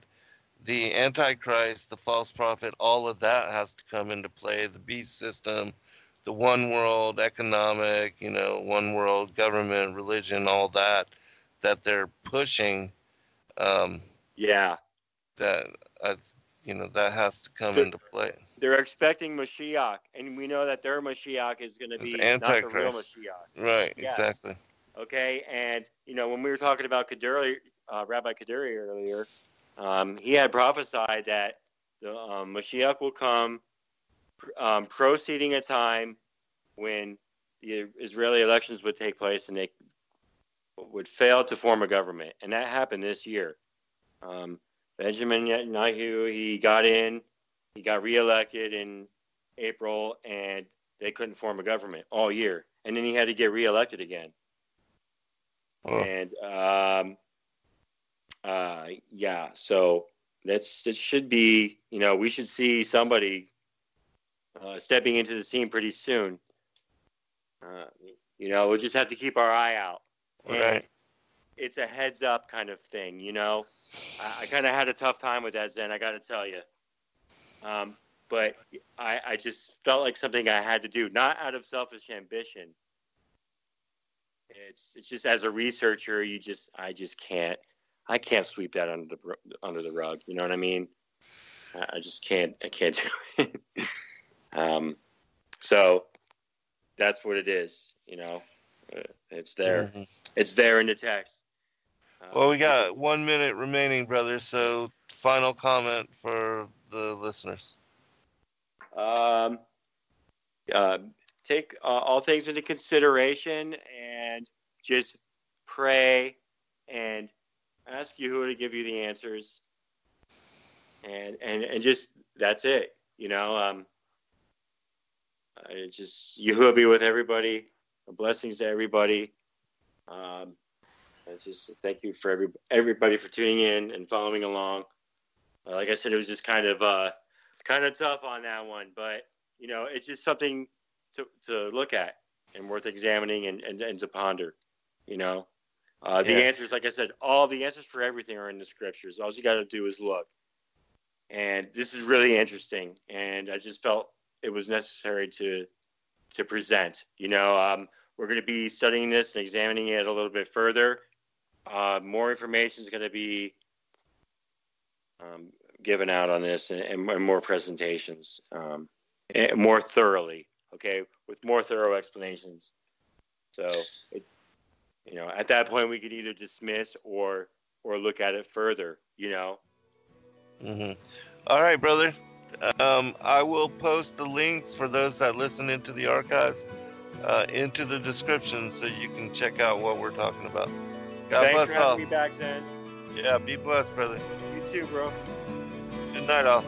the Antichrist, the false prophet, all of that has to come into play. The beast system, the one world economic, one world government, religion, all that they're pushing. That has to come into play. They're expecting Mashiach, and we know that their Mashiach is going to be not the real Mashiach. Right, yes. Exactly. Okay, and when we were talking about Kaduri, Rabbi Kaduri earlier, he had prophesied that the Mashiach will come preceding a time when the Israeli elections would take place and they would fail to form a government. And that happened this year. Benjamin Netanyahu, he got reelected in April, and they couldn't form a government all year. And then he had to get reelected again. Oh. And so that should be, we should see somebody stepping into the scene pretty soon. We'll just have to keep our eye out. Right. And it's a heads up kind of thing, I kind of had a tough time with that, Zen, I got to tell you. But I just felt like something I had to do, not out of selfish ambition. It's just as a researcher, I can't sweep that under the rug. You know what I mean? I can't do it. So that's what it is. It's there. Mm-hmm. It's there in the text. Well, we got 1 minute remaining, brother. So final comment for the listeners. Take all things into consideration and just pray and ask Yahuwah to give you the answers. And just, that's it. It's just Yahuwah be with everybody. Blessings to everybody. It's just thank you for everybody for tuning in and following along. Like I said, it was just kind of tough on that one, but it's just something to look at and worth examining and to ponder. The answers, like I said, all the answers for everything are in the scriptures. All you got to do is look. And this is really interesting, and I just felt it was necessary to present. We're going to be studying this and examining it a little bit further. More information is going to be given out on this and more presentations, and more thoroughly, okay, with more thorough explanations. So, at that point, we could either dismiss or look at it further, Mm-hmm. All right, brother. I will post the links for those that listen into the archives into the description so you can check out what we're talking about. God bless all. Thanks for having me back, Zen. Yeah, be blessed, brother. You too, bro. Good night, all.